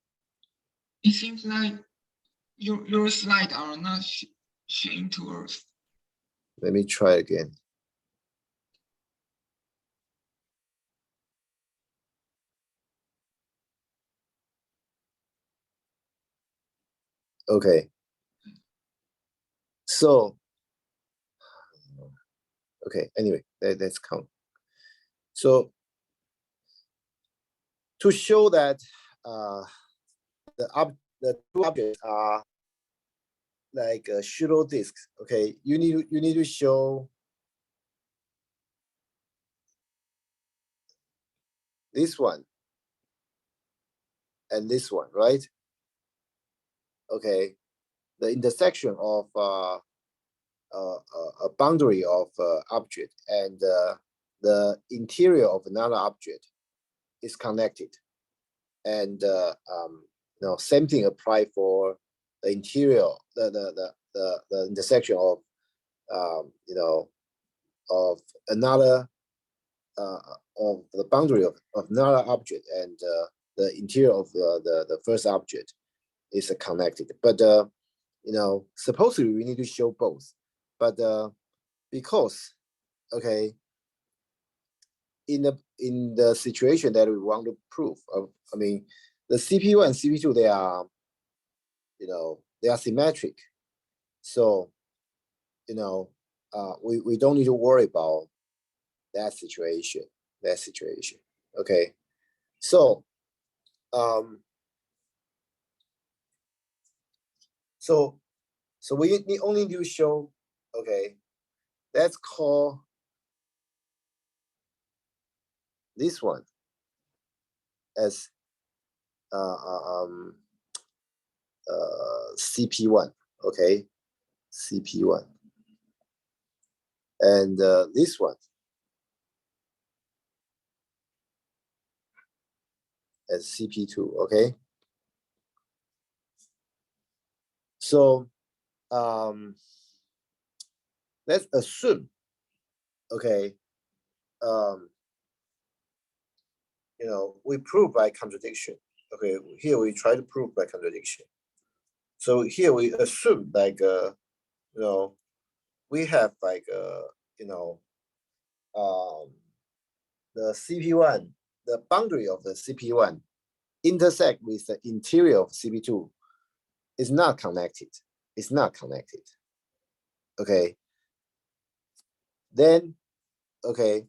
It seems like your slide are not showing to us. Let me try again. Okay. So, okay, anyway, let's count. So, to show that the two objects are like pseudo disks, okay, you need to show this one and this one, right? Okay, the intersection of a boundary of object and the interior of another object is connected, and you know, same thing apply for the interior, the the intersection of you know, of another of the boundary of another object and the interior of the first object is connected. But you know, supposedly we need to show both. But because okay, in the situation that we want to prove, I mean, the CP1 and CP2 they are, you know, they are symmetric. So you know, we don't need to worry about that situation. Okay, so so we only need to show, okay, let's call this one as CP1, okay, CP1, and this one as CP2, okay. So let's assume, okay, you know, we prove by contradiction. Okay, here we try to prove by contradiction. So here we assume like you know, we have like you know, the CP1, the boundary of the CP1 intersect with the interior of CP2 is not connected. It's not connected. Okay. Then, okay,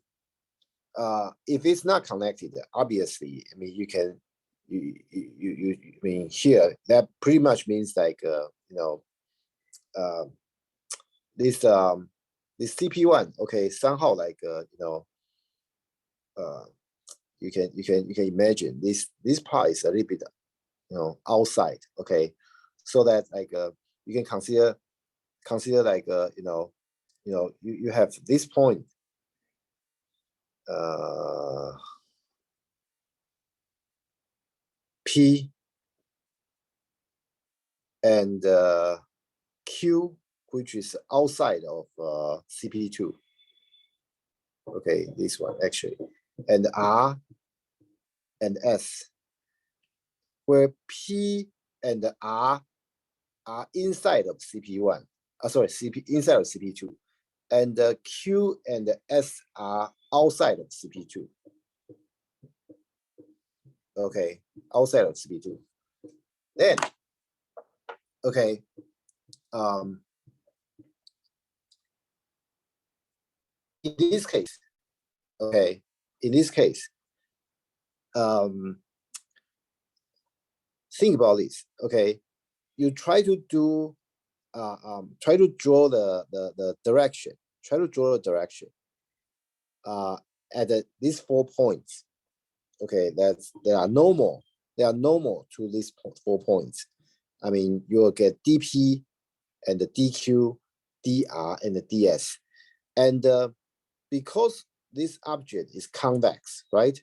if it's not connected, obviously, I mean, I mean, here that pretty much means like you know, this CP1, okay, somehow like you know, you can imagine this part is a little bit, you know, outside, okay, so that like you can consider like you know, you have this point P and Q, which is outside of CP2. Okay, this one actually, and R and S, where P and R are inside of CP1. Sorry, inside of CP2, and Q and S are outside of CP2. Okay, outside of CP2. Then, okay, in this case, okay, in this case, think about this. Okay, you try to do, try to draw the direction. Try to draw the direction at these 4 points. Okay, they are normal. They are normal to these 4 points. I mean, you will get dp and the dq, dr, and the ds. And because this object is convex, right?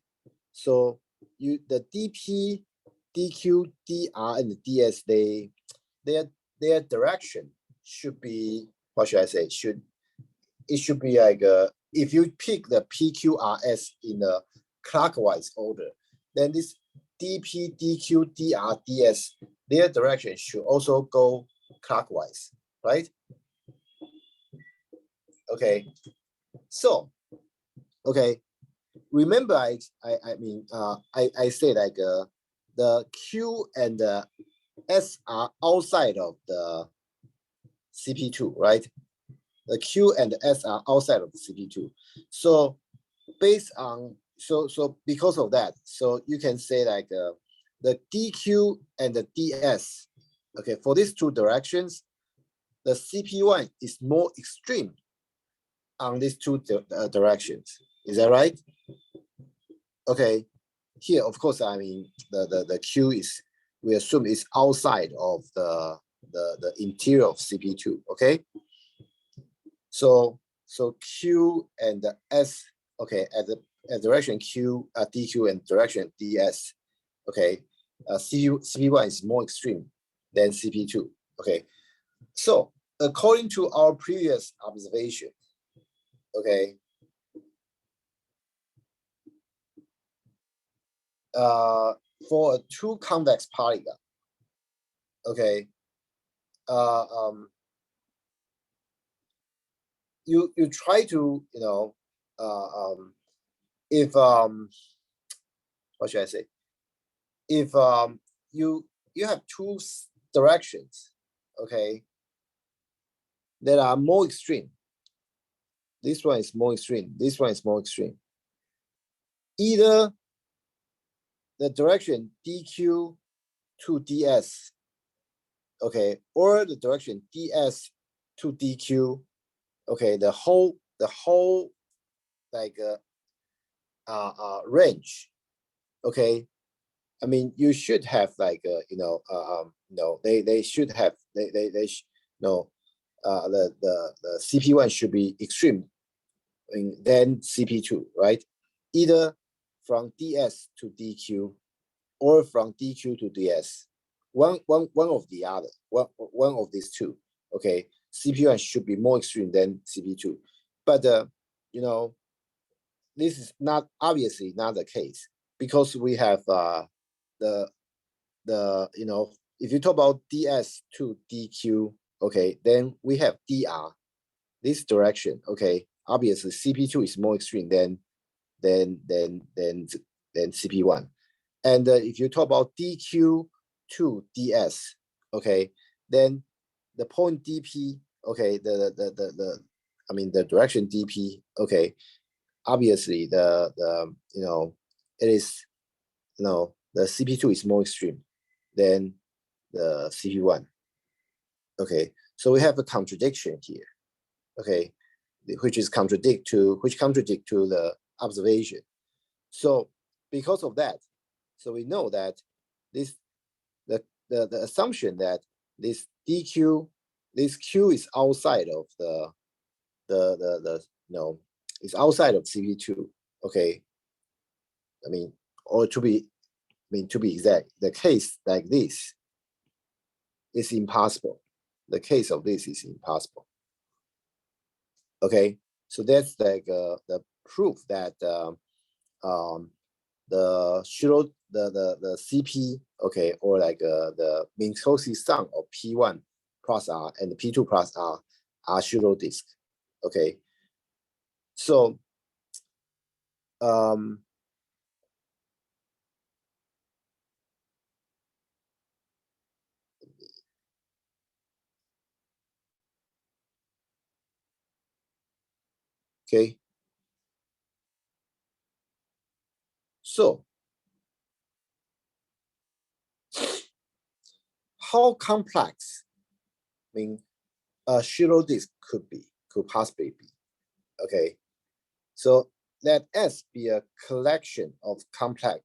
So the dp, dq, dr, and the ds, their direction should be, what should I say? It should be like if you pick the PQRS in a clockwise order, then this dp, dq, dr, ds, their direction should also go clockwise, right? Okay, so okay, remember I mean I say like the Q and the S are outside of the CP2, right? The Q and the S are outside of the CP2. So based on so because of that, so you can say like the DQ and the DS, okay, for these two directions, the CP1 is more extreme on these two directions. Is that right? Okay. Here, of course, I mean the Q is, we assume is outside of the interior of CP2. Okay. So Q and the S, okay, at direction Q, DQ and direction DS, okay, CP1 is more extreme than CP2. Okay, so according to our previous observation, okay, for a two convex polygon, okay, you try to, you know, if what should I say? If you have two directions, okay, that are more extreme. This one is more extreme. This one is more extreme. Either the direction dq to ds, okay, or the direction ds to dq, okay, the whole like range, okay. I mean, you should have like you know, they should have they no the CP1 should be extreme, then CP2, right? Either from ds to dq or from dq to ds, one of the other, one of these two, okay. CP1 should be more extreme than CP2, but you know, this is not obviously not the case, because we have the you know, if you talk about ds to dq, okay, then we have dr, this direction, okay. Obviously CP2 is more extreme than CP1. And if you talk about dq to ds, okay, then the point dp, okay, the I mean the direction dp, okay, obviously the you know, it is, you know, the CP2 is more extreme than the CP1, okay. So we have a contradiction here, okay, which contradict to the observation. So because of that, so we know that this the assumption that this dq, this q is outside of the you know, is outside of CP2, okay. I mean, or to be, I mean, to be exact, the case like this is impossible. The case of this is impossible. Okay, so that's like the proof that the Shiro, the CP, okay, or like the Minkowski sum of P1 plus R and P2 plus R are Shiro disk. Okay, so okay, so how complex, I mean, a Shiro disk could possibly be, okay. So let S be a collection of complex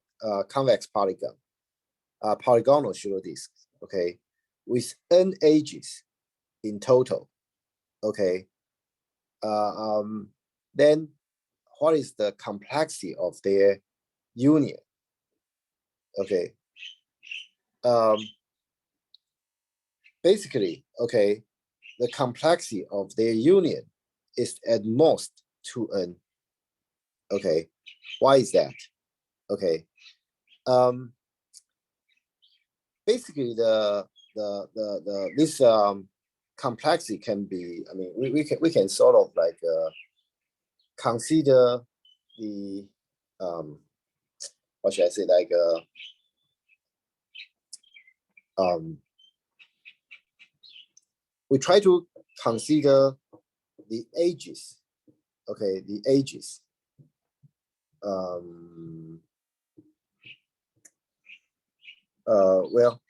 convex polygonal Shiro disks, okay, with n edges in total, okay. Then what is the complexity of their union? Okay. Basically, okay, the complexity of their union is at most 2n. Okay, why is that? Okay, basically this complexity can be, I mean, we can sort of like consider the what should I say, like we try to consider the ages, okay, the ages. Well,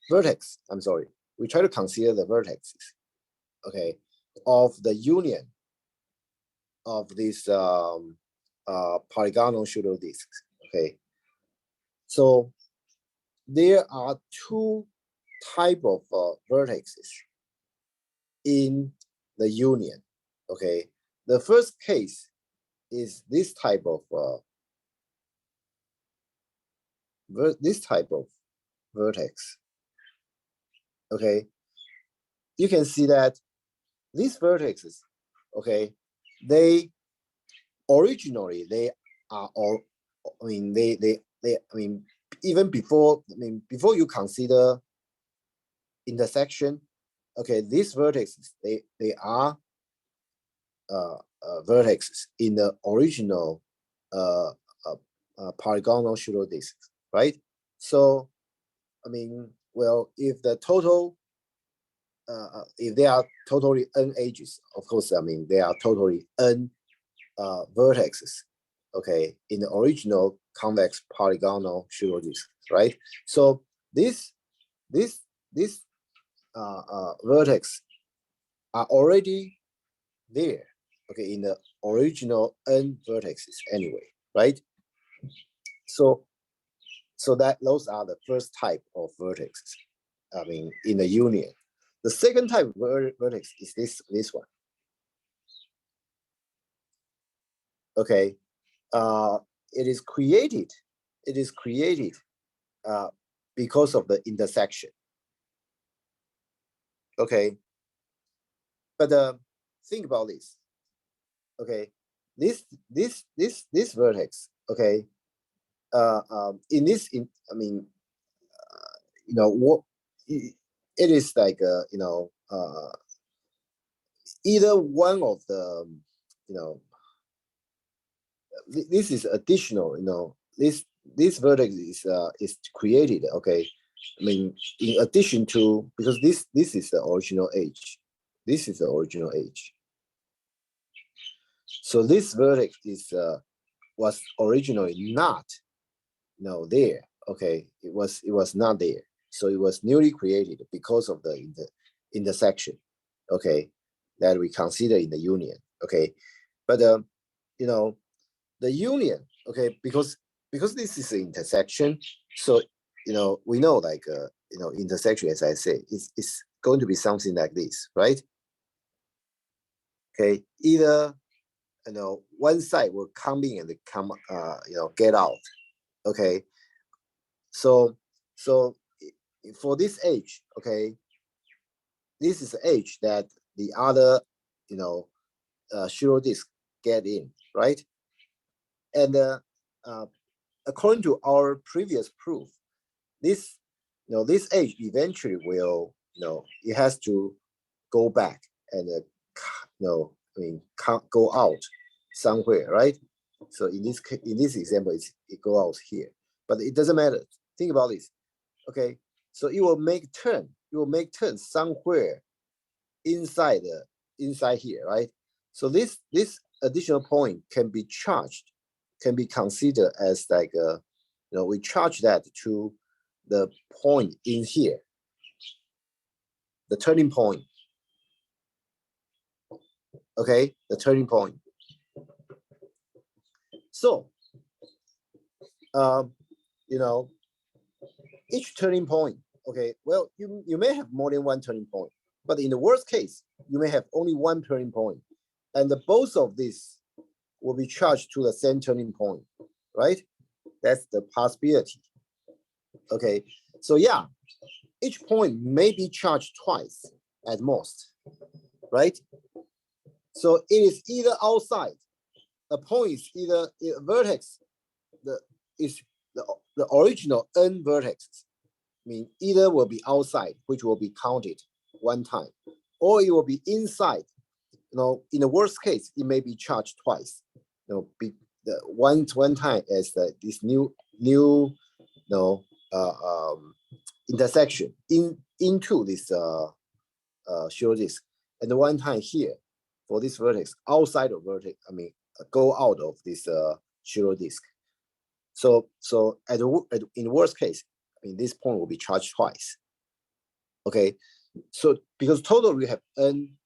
vertex, I'm sorry. We try to consider the vertexes, okay, of the union of these polygonal pseudo disks, okay. So there are two type of vertexes in the union, okay. The first case is this type of vertex, okay. You can see that these vertices, okay, they originally they are all, I mean, I mean, even before, I mean, before you consider intersection, okay, these vertices, they are vertices in the original polygonal pseudo disks, right? So, I mean, well, if the total, if they are totally n edges, of course, I mean, they are totally n vertices, okay, in the original convex polygonal pseudo disk, right? So this vertex are already there, okay, in the original n vertices anyway, right? So that those are the first type of vertex, I mean, in the union. The second type of vertex is this one. Okay, it is created because of the intersection. Okay, but think about this. Okay, this vertex. Okay, in this, I mean, you know what? It is like either one of the, you know, this is additional. You know, this vertex is created. Okay, I mean, in addition to, because this is the original edge. This is the original edge. So this vertex is was originally not, you know, there. Okay, it was not there. So it was newly created because of the intersection. Okay, that we consider in the union. Okay, but you know, the union. Okay, because this is an intersection. So, you know, we know, like you know, intersection, as I say, is going to be something like this, right? Okay, either, you know, one side will come in and come, you know, get out. Okay, so for this edge, okay, this is the edge that the other, you know, pseudo disk get in, right? And according to our previous proof, this, you know, this edge eventually will, you know, it has to go back and you know, I mean, can't go out somewhere, right? So in this example, it go out here, but it doesn't matter. Think about this. Okay, so it will make turn. It will make turn somewhere inside here, right? So this additional point can be charged, can be considered as like a, you know, we charge that to the point in here, the turning point. Okay, the turning point. So, you know, each turning point. Okay, well, you may have more than one turning point, but in the worst case, you may have only one turning point, and both of these will be charged to the same turning point, right? That's the possibility. Okay, so yeah, each point may be charged twice at most, right? So it is either outside. A point is either a vertex, is the original n vertex. I mean, either will be outside, which will be counted one time, or it will be inside. You know, in the worst case, it may be charged twice. You know, the one time as this new you know, intersection into this pseudo disk, and the one time here for this vertex outside of vertex. I mean, go out of this pseudo disk. So in the worst case, I mean, this point will be charged twice. Okay, so because total we have n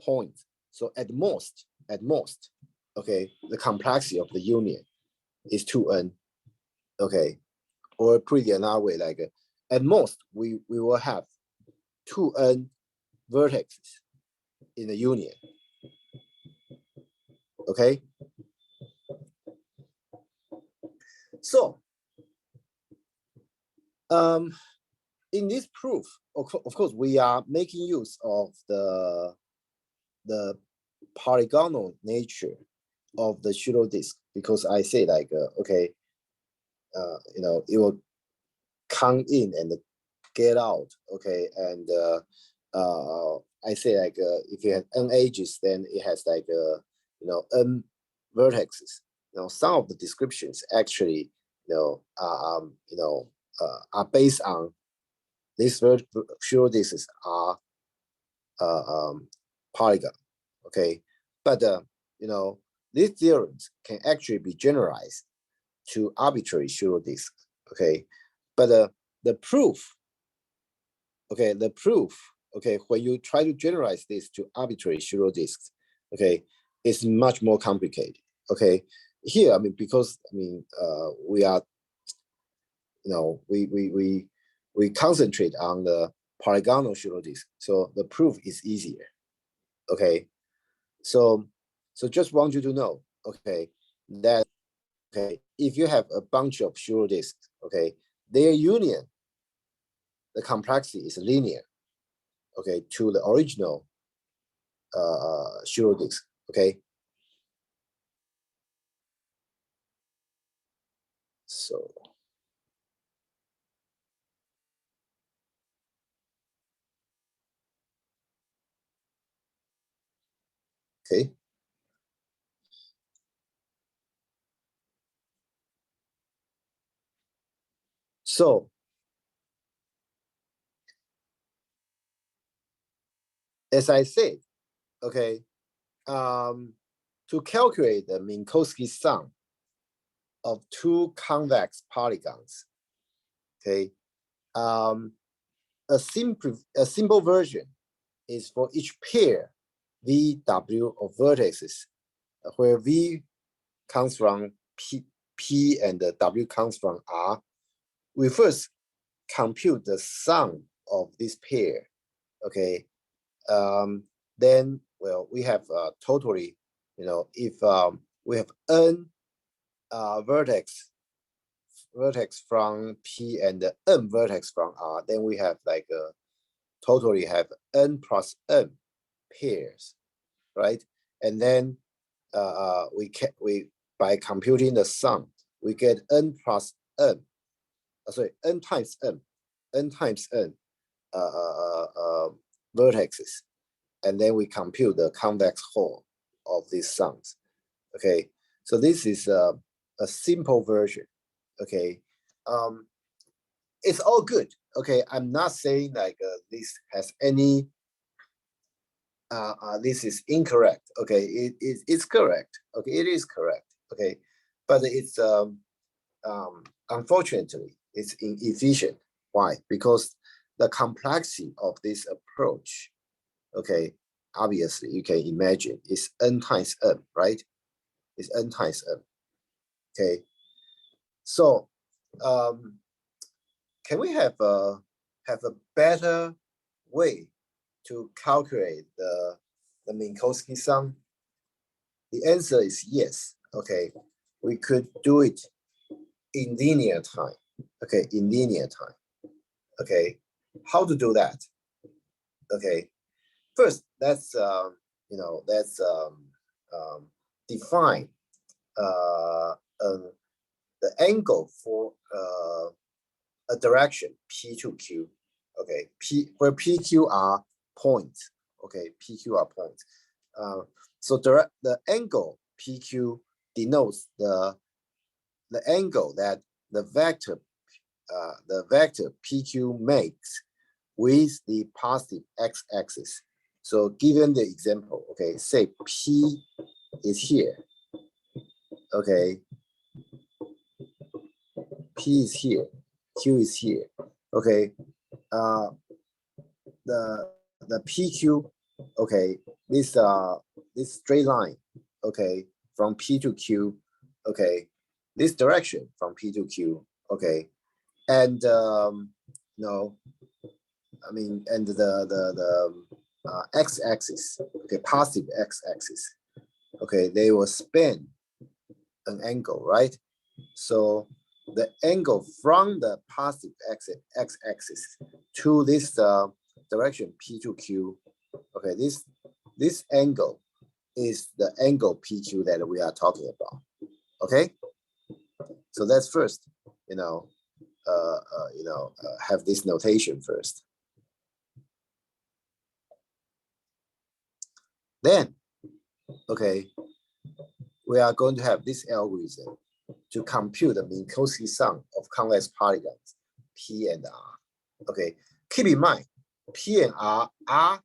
points, so at most, okay, the complexity of the union is 2n. Okay, or put it another way, like at most we will have 2n vertices in the union. Okay, so in this proof, of course, we are making use of the polygonal nature of the pseudo disk, because I say like okay, you know, it will come in and get out, okay, and I say like if you have n edges, then it has like you know, n vertices. You know, some of the descriptions actually, you know, are based on these pseudo disks are polygon, okay, but you know, these theorems can actually be generalized to arbitrary pseudo disks, okay, but the proof, okay, okay, when you try to generalize this to arbitrary pseudo disks, okay, it's much more complicated, okay. Here, I mean, because I mean, we are, you know, we concentrate on the polygonal pseudo disk, so the proof is easier, okay. So just want you to know, okay, that okay, if you have a bunch of pseudo disks, okay, their union, the complexity is linear, okay, to the original pseudo disk, okay. So okay. So as I said, okay, to calculate the Minkowski sum of two convex polygons, okay, a simple version is for each pair VW of vertices, where V comes from P and the W comes from R. We first compute the sum of this pair, okay. Then, well, we have totally, you know, if we have n vertex from P and n vertex from R, then we have like totally have n plus n pairs, right? And then we by computing the sum, we get n plus n, sorry, n times n vertexes, and then we compute the convex hull of these sums. Okay, so this is a simple version. Okay, it's all good. Okay, I'm not saying like this has any. This is incorrect. Okay, it's correct. Okay, it is correct. Okay, but it's unfortunately it's inefficient. Why? Because the complexity of this approach, okay, obviously you can imagine is n times n, right? It's n times n. Okay, so can we have a better way to calculate the Minkowski sum? The answer is yes. Okay, we could do it in linear time. Okay, in linear time. Okay, how to do that? Okay, first let's you know, let's define the angle for a direction P to Q. Okay, where PQ are points. Okay, PQ are points. So the angle PQ denotes the angle that the vector PQ makes with the positive x-axis. So given the example, okay, say P is here. Okay, P is here, Q is here. Okay, the PQ, okay, this straight line, okay, from P to Q, okay, this direction from P to Q, okay, and no, I mean, and the x-axis, okay, positive x-axis, okay, they will span an angle, right? So the angle from the positive x-axis to this direction P to Q, okay, this this angle is the angle PQ that we are talking about. Okay, so let's first, have this notation first. Then, okay, we are going to have this algorithm to compute the Minkowski sum of convex polygons P and R. Okay, keep in mind, P and R are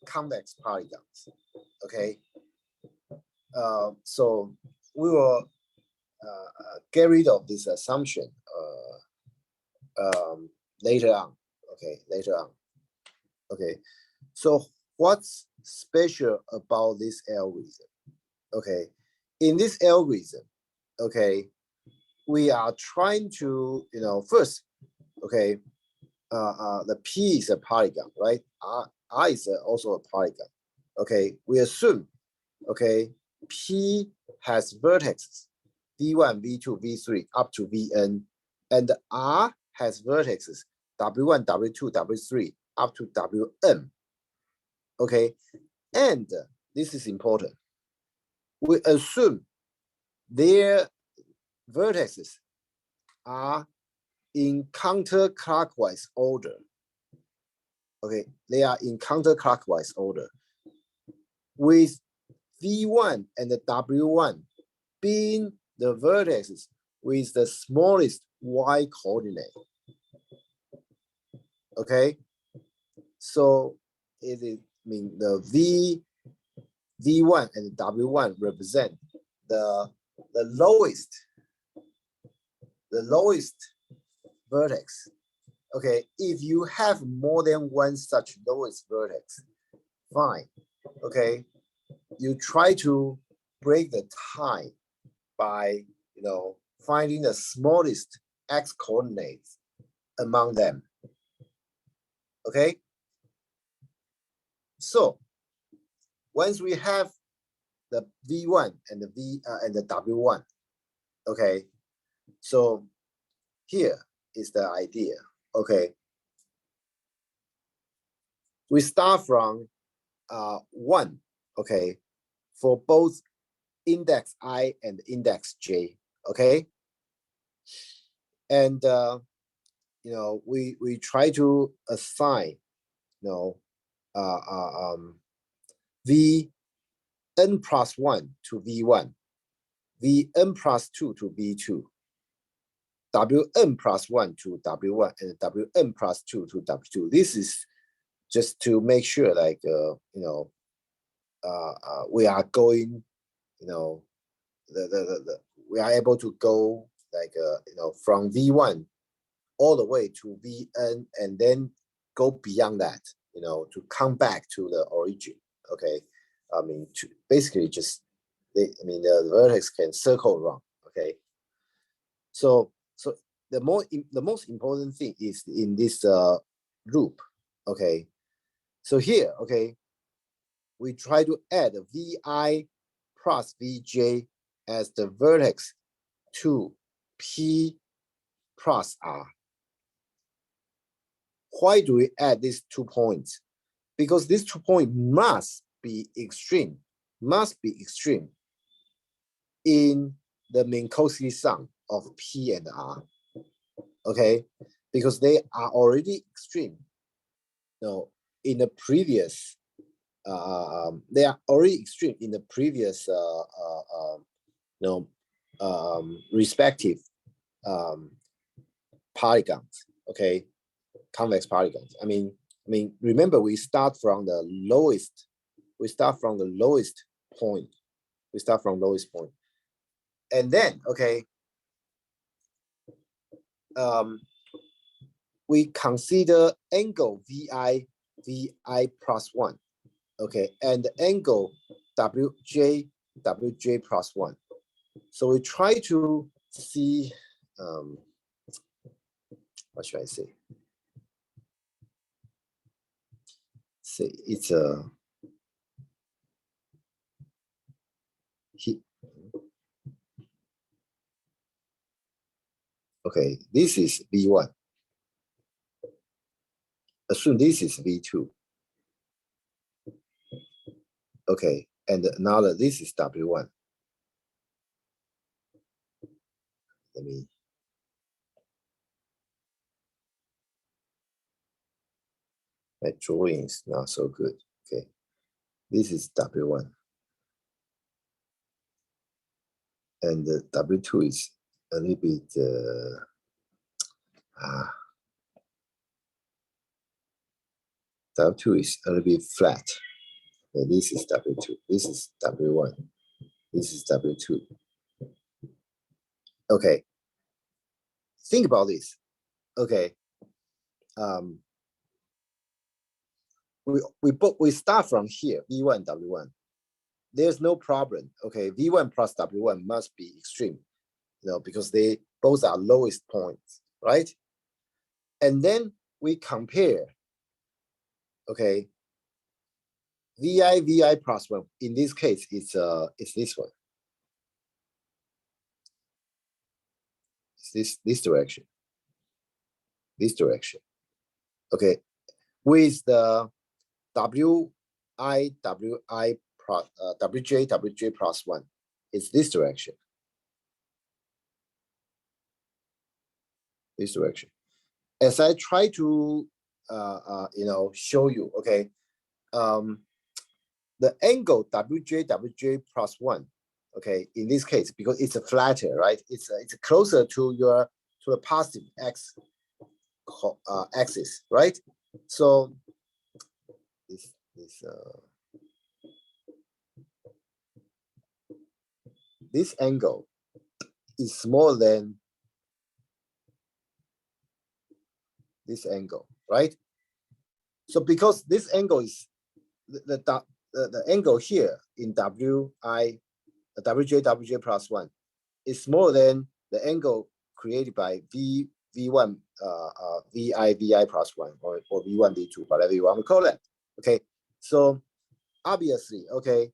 convex polygons. Okay, so we will get rid of this assumption later on. Okay, later on. Okay, so what's special about this algorithm? Okay, in this algorithm, okay, we are trying to, first, okay, the P is a polygon, right? R is also a polygon. Okay, we assume, okay, P has vertices V1, V2, V3 up to Vn, and R has vertices W1, W2, W3 up to Wn. Okay, and this is important. We assume their vertices are in counterclockwise order. Okay, they are in counterclockwise order, with V1 and the W1 being the vertices with the smallest y coordinate. Okay, so it is, the V1 and W1 represent the lowest vertex. Okay, if you have more than one such lowest vertex, fine. Okay, you try to break the tie by, finding the smallest x coordinates among them. Okay, so once we have the V1 and the W1, okay, so here is the idea. Okay, we start from 1, okay, for both index I and index J. Okay, and we try to assign, Vn plus 1 to V1, Vn plus 2 to V2, Wn plus 1 to W1, and Wn plus 2 to W2. This is just to make sure, like, we are going, we are able to go, like, from V1 all the way to Vn, and then go beyond that, to come back to the origin. Okay, to basically just, the vertex can circle around. Okay, so the most important thing is in this loop. Okay, so here, okay, we try to add Vi plus Vj as the vertex to P plus R. Why do we add these 2 points? Because these 2 points must be extreme in the Minkowski sum of P and R. Okay, because they are already extreme. In the previous, they are already extreme in the previous, respective polygons. Okay, convex polygons. Remember, we start from the lowest. Point. And then, okay, we consider angle Vi plus 1. Okay, and angle Wj plus 1. So we try to see, what should I say? Say it's a okay, this is V1. Assume this is V2. Okay, and another, this is W1. Let me. My drawing is not so good. Okay, this is W1. And the W2 is a little bit, W2 is a little bit flat. Okay, this is W2, this is W1, this is W2. Okay, think about this. Okay, we start from here, V1, W1. There's no problem. Okay, V1 plus W1 must be extreme, because they both are lowest points, right? And then we compare, okay, Vi plus 1. In this case, it's this one. It's this direction. This direction. Okay, with the Wj plus 1. It's this direction. This direction. As I try to show you, okay, the angle Wj plus 1, okay, in this case, because it's a flatter, right? It's closer to the positive axis, right? So this angle is smaller than this angle, right? So because this angle is the angle here in Wj plus 1 is smaller than the angle created by V1 Vi plus 1 or V1 V2, whatever you want to call it. Okay, so obviously, okay,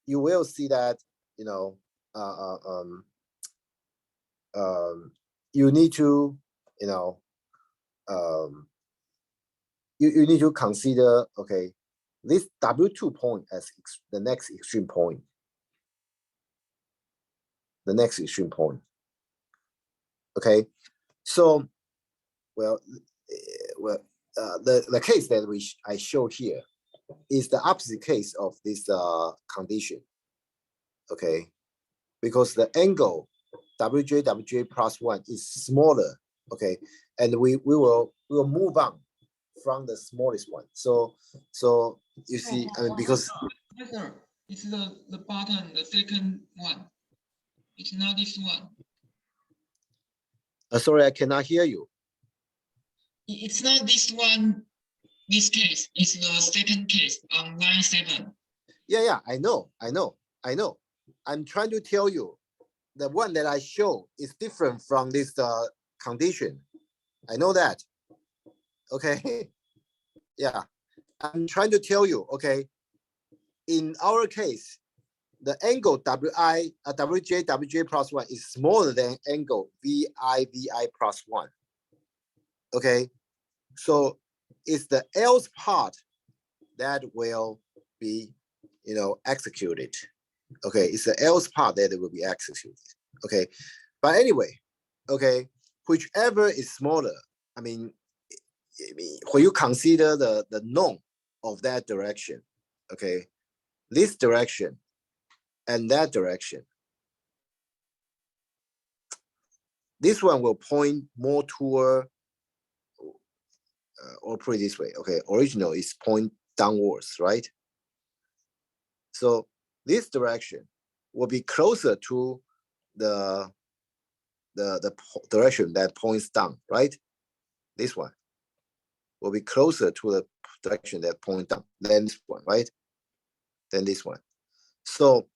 you will see that you need to you need to consider, okay, this W2 point as the next extreme point. The next extreme point. Okay, so the case that I show here is the opposite case of this condition. Okay, because the angle Wj plus 1 is smaller. Okay, and we will move on from the smallest one. So you see, I mean, because yes, sir, it's the bottom, the second one. It's not this one. Sorry, I cannot hear you. It's not this one. This case is the second case on line 7. Yeah, I know. I'm trying to tell you, the one that I show is different from this condition. I know that. Okay. Yeah, I'm trying to tell you. Okay, in our case, the angle Wj plus 1 is smaller than angle Vi plus 1. Okay, so it's the else part that will be executed. Okay, it's the else part that will be executed. Okay, but anyway, okay, whichever is smaller, I mean, when you consider the norm of that direction, okay, this direction and that direction, this one will point more toward, or put it this way, okay, original is point downwards, right? So this direction will be closer to the direction that points down, right? This one will be closer to the direction that points down than this one, right? Than this one. So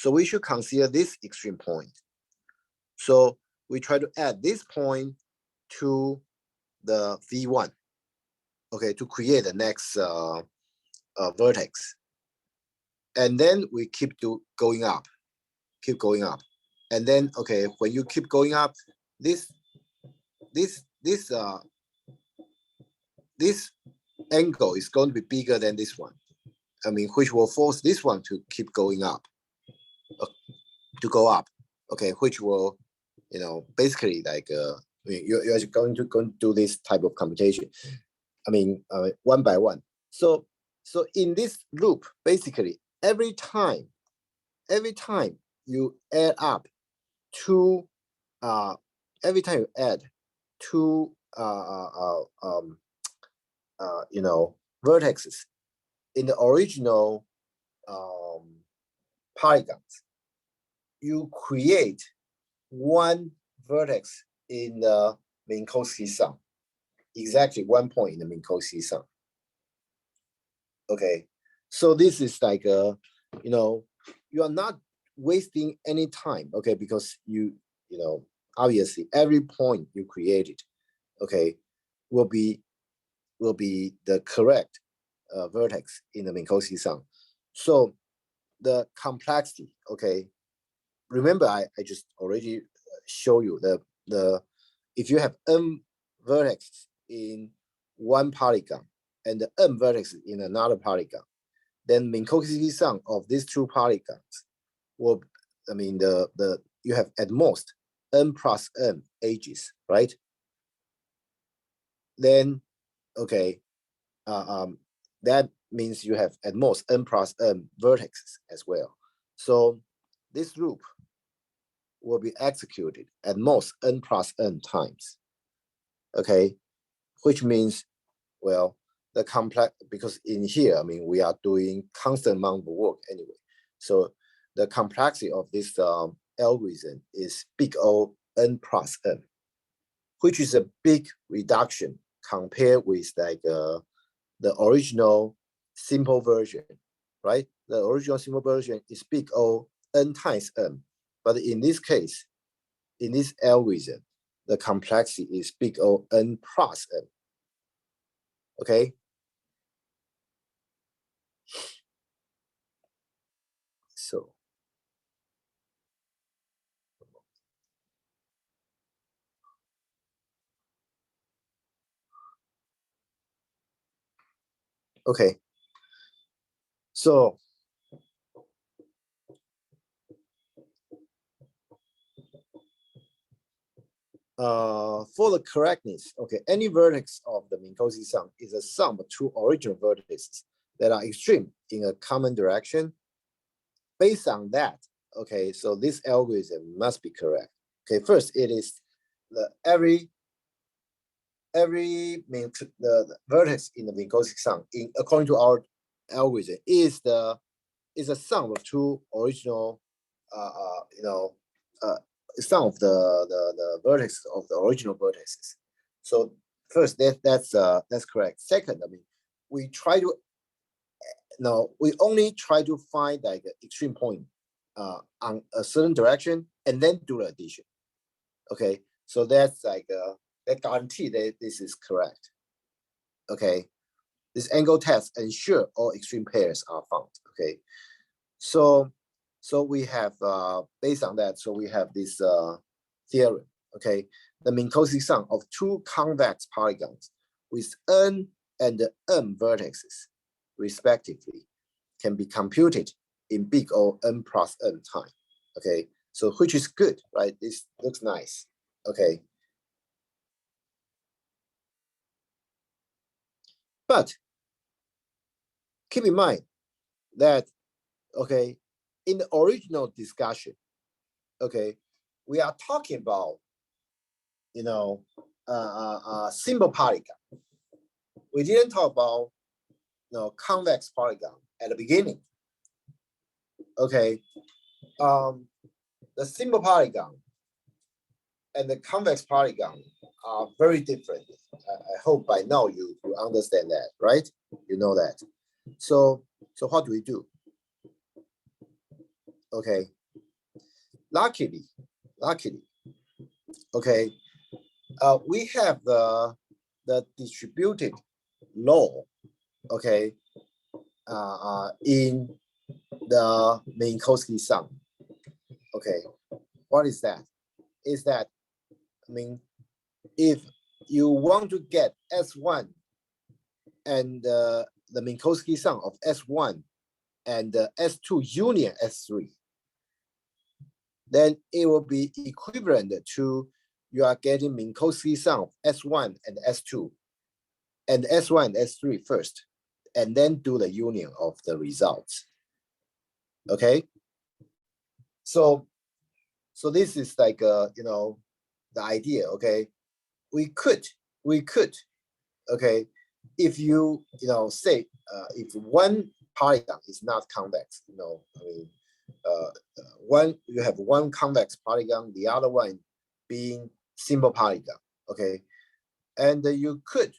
we should consider this extreme point. So we try to add this point to the V1, okay, to create the next vertex. And then we keep going up. And then, okay, when you keep going up, this angle is going to be bigger than this one. I mean, which will force this one to keep going up, to go up, okay, which will, you know, basically like, I mean, you're going to do this type of computation, I mean, one by one. So in this loop, basically, every time you add up two, every time you add two, you know, vertices in the original polygons, you create one vertex in the Minkowski sum, exactly 1 point in the Minkowski sum. Okay, so this is like you know, you are not wasting any time, okay, because you know, obviously every point you created, okay, will be the correct vertex in the Minkowski sum. So the complexity, okay, remember I just already show you the if you have n vertex in one polygon and the n vertex in another polygon, then Minkowski sum of these two polygons will, I mean, you have at most n plus n edges, right? Then, okay, that means you have at most n plus n vertices as well. So this loop will be executed at most n plus n times, okay? Which means, well, the complex, because in here, I mean, we are doing constant amount of work anyway. So the complexity of this algorithm is big O n plus n, which is a big reduction compared with like the original simple version, right? The original simple version is big O n times n, but in this case, in this algorithm, the complexity is big O n plus n. Okay. So. Okay. So. For the correctness, okay, any vertex of the Minkowski sum is a sum of two original vertices that are extreme in a common direction. Based on that, okay, so this algorithm must be correct. Okay, first it is the the vertex in the Minkowski sum, according to our algorithm, is a sum of two original, you know, sum of the vertex of the original vertices. So first, that's correct. Second, I mean, we try to we only try to find like an extreme point on a certain direction and then do the addition. Okay, so that's like that guarantee that this is correct. Okay, this angle test ensure all extreme pairs are found. Okay, so we have based on that, so we have this theorem. Okay, the Minkowski sum of two convex polygons with n and m vertices respectively can be computed in big O n plus n time. Okay, so which is good, right? This looks nice. Okay, but keep in mind that, okay, in the original discussion, okay, we are talking about, you know, simple polygon. We didn't talk about, you know, convex polygon at the beginning. Okay, the simple polygon and the convex polygon are very different. I hope by now you understand that, right? You know that. So what do we do? Okay, luckily, okay, we have the distributed law, okay, in the Minkowski sum. Okay, what is that? Is that, I mean, if you want to get S1 and the Minkowski sum of S1 and S2 union S3, then it will be equivalent to you are getting Minkowski sum of S1 and S2, and S1 and S3 first, and then do the union of the results. Okay, so this is like you know, the idea. Okay, we could okay, if you know, say if one polygon is not convex, you know, I mean, you have one convex polygon, the other one being simple polygon. Okay, and you could,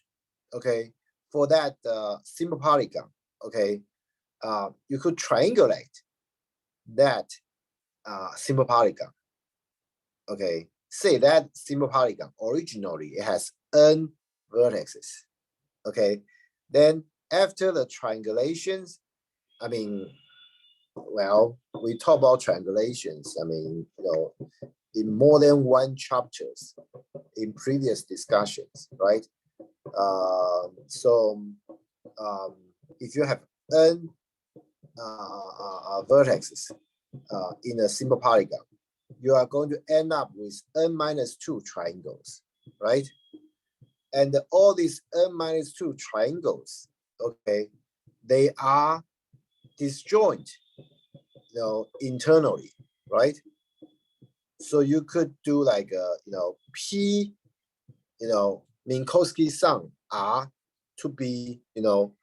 okay, for that simple polygon, okay, you could triangulate that simple polygon. Okay, say that simple polygon originally it has n vertices. Okay, then after the triangulations, I mean, well, we talk about triangulations. I mean, you know, in more than one chapters in previous discussions, right? So if you have n vertices in a simple polygon, you are going to end up with n-2 triangles, right? And all these n-2 triangles, okay, they are disjoint, you know, internally, right? So you could do like you know, P, you know, Minkowski sum R to be, you know,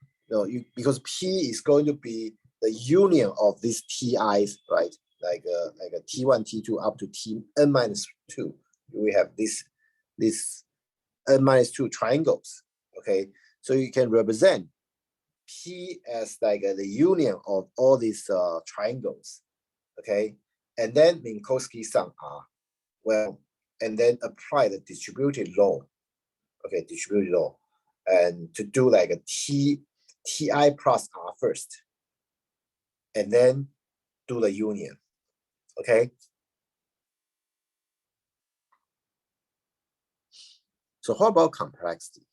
because P is going to be the union of these TIs, right? Like a T1, T2 up to Tn-2. We have this n-2 triangles. Okay, so you can represent P as like the union of all these triangles. Okay, and then Minkowski sum R. Well, and then apply the distributed law. Okay, distributed law, and to do like a Ti plus R first, and then do the union. Okay. So how about complexity?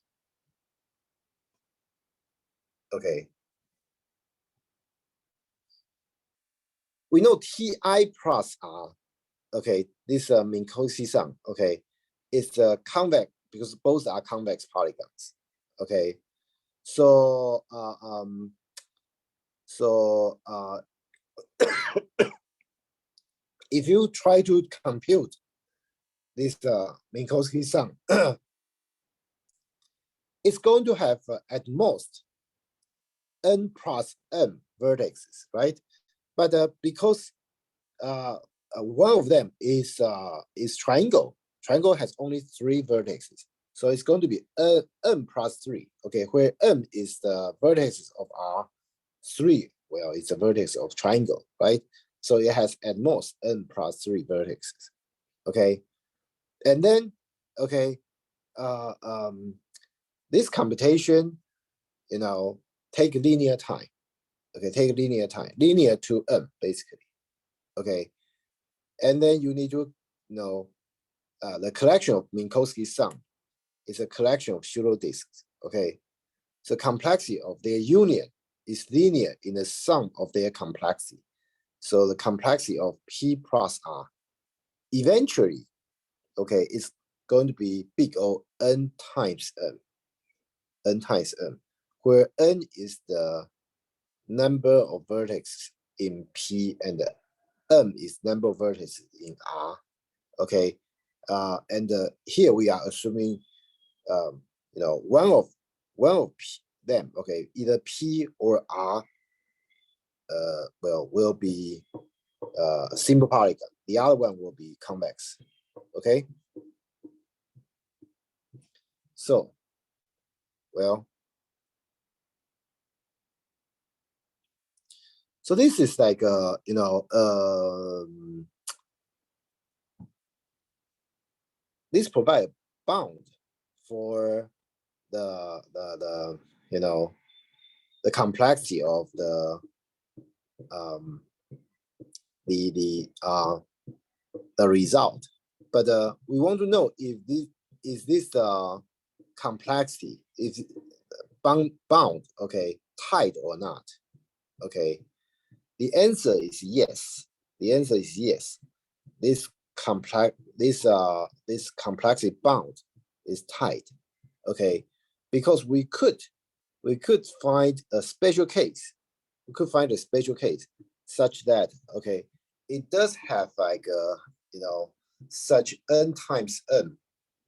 Okay. We know Ti plus R, okay, this Minkowski sum, okay, it's convex because both are convex polygons. Okay. So if you try to compute this Minkowski sum, it's going to have at most n plus m vertices, right? But because one of them is triangle. Triangle has only 3 vertices, so it's going to be n plus 3. Okay, where m is the vertices of R3. Well, it's a vertex of triangle, right? So it has at most n plus 3 vertices. Okay, and then okay, this computation, you know, take linear time. Okay, take linear time, linear to m basically. Okay, and then you need to know the collection of Minkowski sum is a collection of pseudo disks. Okay, so complexity of their union is linear in the sum of their complexity. So the complexity of P plus R eventually, okay, is going to be big O n times m, n times m, where n is the number of vertices in P and m is number of vertices in R. Okay, and here we are assuming, you know, one of them, okay, either P or R, well, will be simple polygon. The other one will be convex. Okay. So, well, so this is like you know, this provide bound for the you know, the complexity of the result. But we want to know if this complexity is bound, okay, tight or not. Okay, the answer is yes. The answer is yes. This complexity bound is tight. Okay, because we could find a special case. We could find a special case such that, okay, it does have like a, such n times n,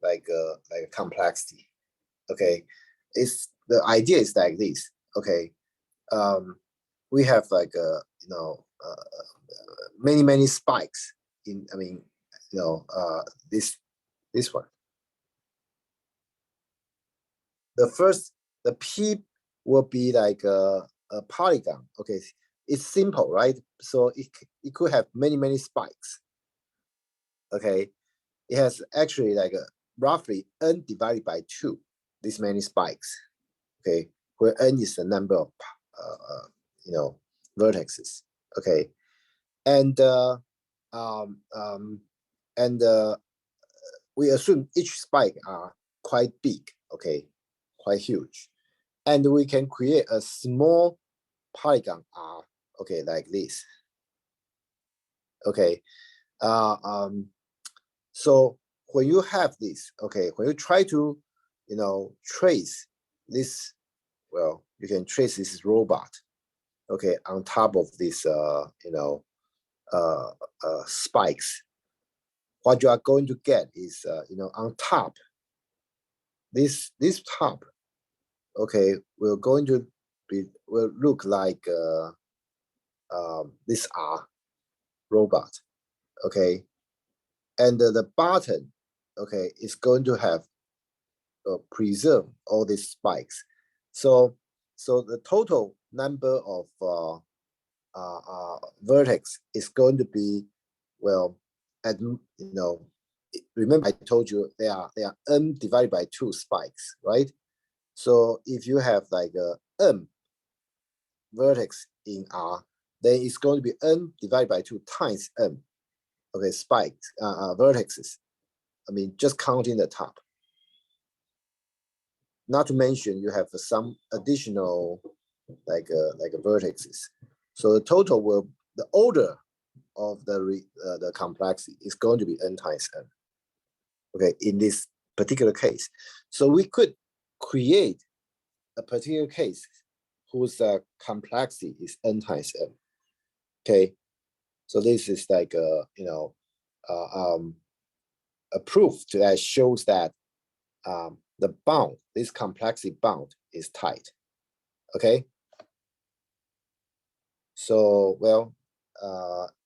like a complexity. Okay, it's the idea is like this. Okay, we have like a many spikes in. I mean, this one. The P will be like a polygon. Okay, it's simple, right? So it could have many spikes. Okay, it has actually like a roughly n divided by 2, this many spikes. Okay, where n is the number of vertices. Okay, and we assume each spike are quite big. Okay, quite huge, and we can create a small polygon R. Okay, like this. Okay, so when you have this, okay, when you try to, trace this, well, you can trace this robot, okay, on top of this, spikes. What you are going to get is, on top, this top, okay, will look like this R robot, okay, and the bottom, okay, is going to have preserve all these spikes. So the total number of vertex is going to be, well, at remember I told you they are n divided by 2 spikes, right? So if you have like a m vertex in R, then it's going to be n divided by 2 times m. Okay, spikes, vertices. I mean, just counting the top. Not to mention you have some additional like vertices. So the total will, the order of the complexity is going to be n times n. Okay, in this particular case, so we could create a particular case whose complexity is n times n. Okay, so this is like a a proof that shows that the bound, this complexity bound, is tight. Okay. So, well,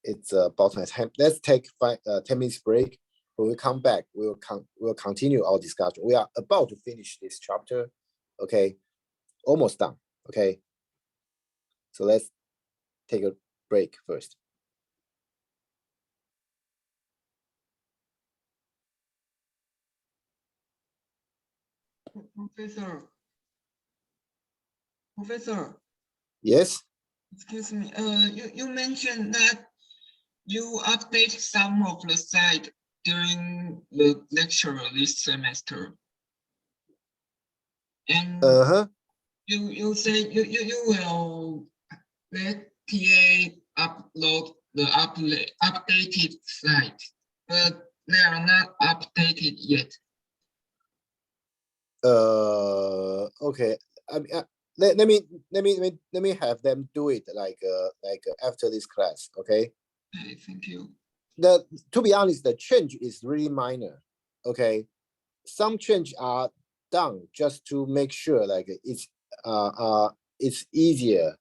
it's about my time. Let's take 10 minutes break. When we come back, we'll continue our discussion. We are about to finish this chapter. Okay, almost done. Okay, so let's take a break first. Professor. Yes. Excuse me. You mentioned that you update some of the site during the lecture this semester, and you say you will let TA upload the updated slide, but they are not updated yet. Okay. I mean, let me have them do it like after this class. Okay. Okay, thank you. To be honest, the change is really minor. Okay, some change are done just to make sure like it's easier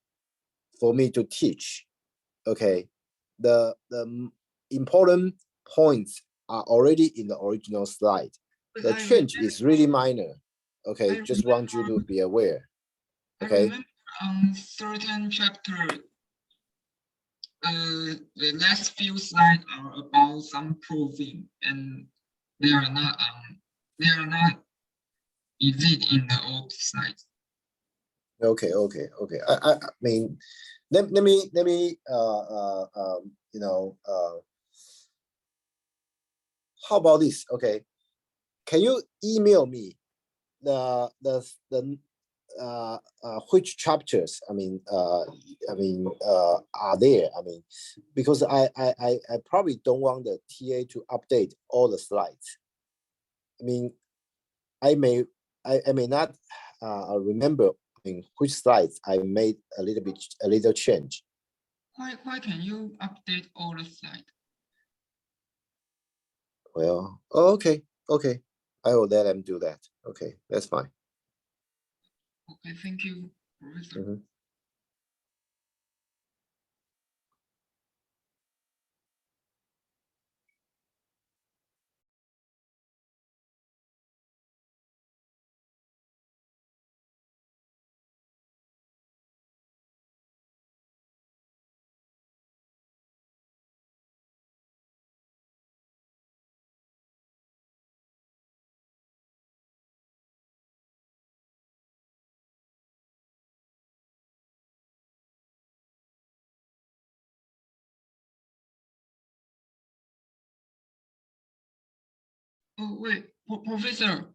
for me to teach. Okay, the important points are already in the original slide. The change is really minor. Okay, just want you to be aware. Okay. I remember on certain chapter, the last few slides are about some proving, and they are not easy in the old slides. Okay. I mean, let me how about this? Okay, can you email me the which chapters are there. Because I probably don't want the TA to update all the slides. I may not remember which slides I made a little change. Why can you update all the slides? Well, okay. I will let them do that. Okay, that's fine. Okay, thank you, Professor. Mhm. Oh wait, Professor.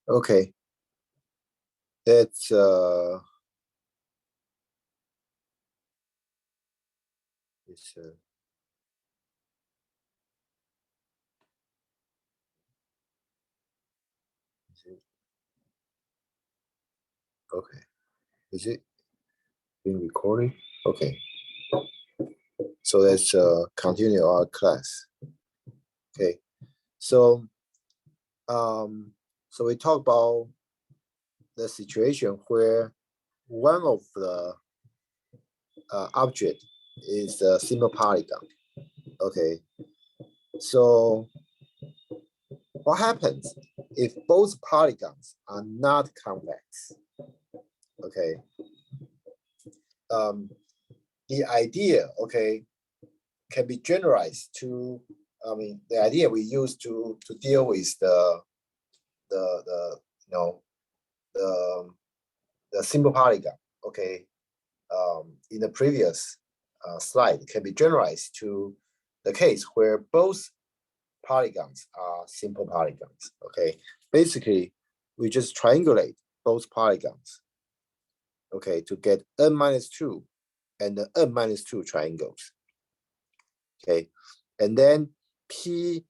Okay. That's it's is it, okay. Is it being recorded? Okay. So let's continue our class. Okay. So so we talk about the situation where one of the object is a simple polygon. Okay. So what happens if both polygons are not convex? Okay. The idea, okay, can be generalized to, I mean, the idea we use to deal with the you know the simple polygon, okay, in the previous slide can be generalized to the case where both polygons are simple polygons. Okay, basically we just triangulate both polygons, okay, to get n minus 2 and the n minus 2 triangles. Okay, and then P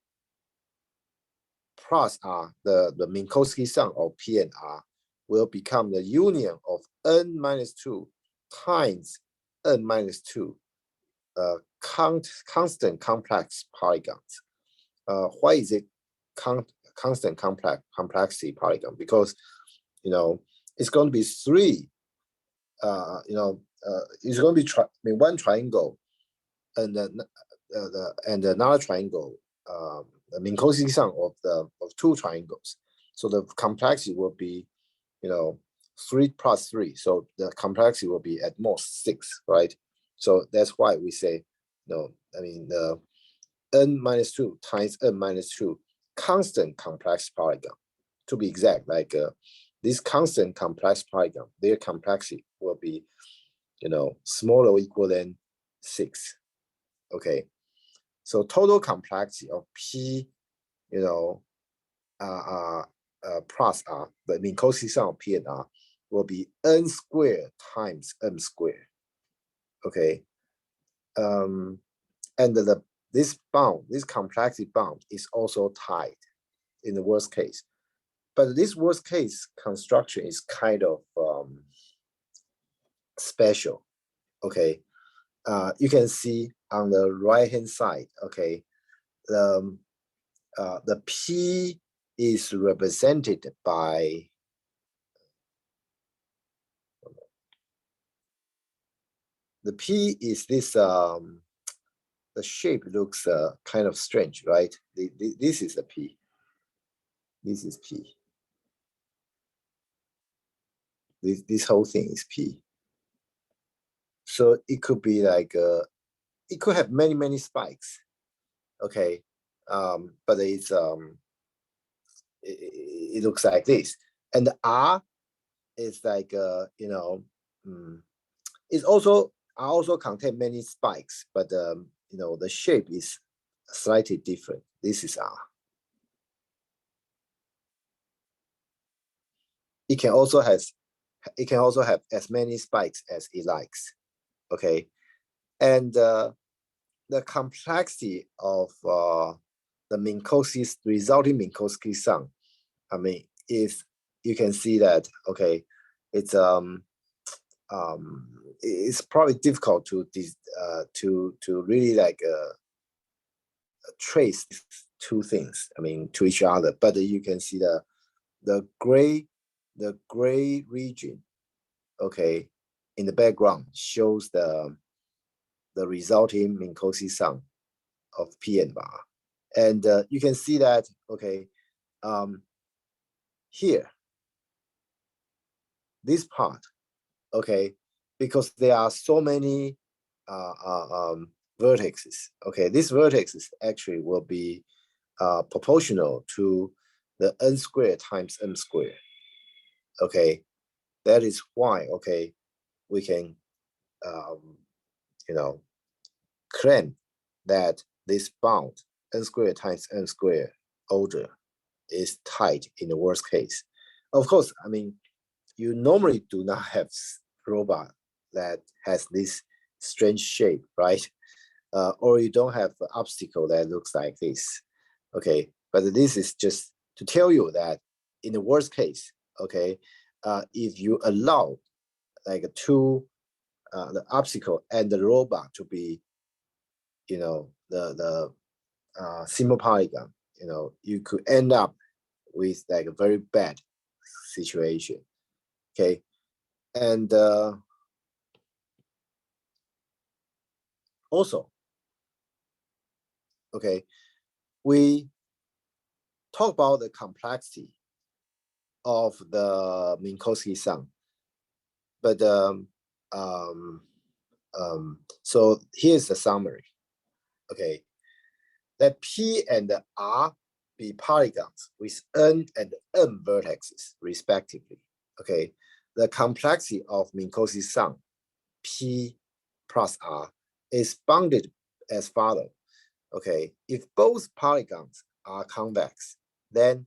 plus R, the Minkowski sum of P and R, will become the union of n minus 2 times n minus 2 constant complex polygons. Why is it constant complexity polygon? Because it's going to be three. It's going to be one triangle, and then and another triangle. The Minkowski sum of two triangles. So the complexity will be, 3 plus 3. So the complexity will be at most 6, right? So that's why we say, the n minus 2 times n minus 2 constant complex polygon. To be exact, like this constant complex polygon, their complexity will be, smaller or equal than 6. Okay. So total complexity of P, plus R, the Minkowski sum of P and R will be n squared times m squared. Okay. And this complexity bound is also tied in the worst case. But this worst case construction is kind of special. Okay. You can see on the right hand side, okay, the P is represented by the P is this the shape looks kind of strange, right? This is the P. This is P. This whole thing is P. So it could be like it could have many spikes. Okay, but it looks like this, and the R is like it's also contain many spikes, but the shape is slightly different. This is R. It can also have as many spikes as it likes. Okay, and the complexity of the resulting Minkowski sum, I mean, is you can see that, okay, it's probably difficult to really like trace two things, I mean, to each other. But you can see the gray region, okay, in the background shows the resulting Minkowski sum of P and R. And you can see that, okay, here, this part, okay, because there are so many vertices, okay, these vertices actually will be proportional to the n squared times m squared. Okay, that is why, okay, we can claim that this bound n squared times m squared order is tight in the worst case. Of course, I mean, you normally do not have robot that has this strange shape, right? Or you don't have an obstacle that looks like this, okay? But this is just to tell you that in the worst case, okay, if you allow like the obstacle and the robot to be, the simple polygon, you could end up with like a very bad situation, okay? And also, okay, we talk about the complexity of the Minkowski sum, but so here's the summary, okay? That P and R be polygons with N and M vertices respectively, okay? The complexity of Minkowski sum, P plus R, is bounded as follows, okay? If both polygons are convex, then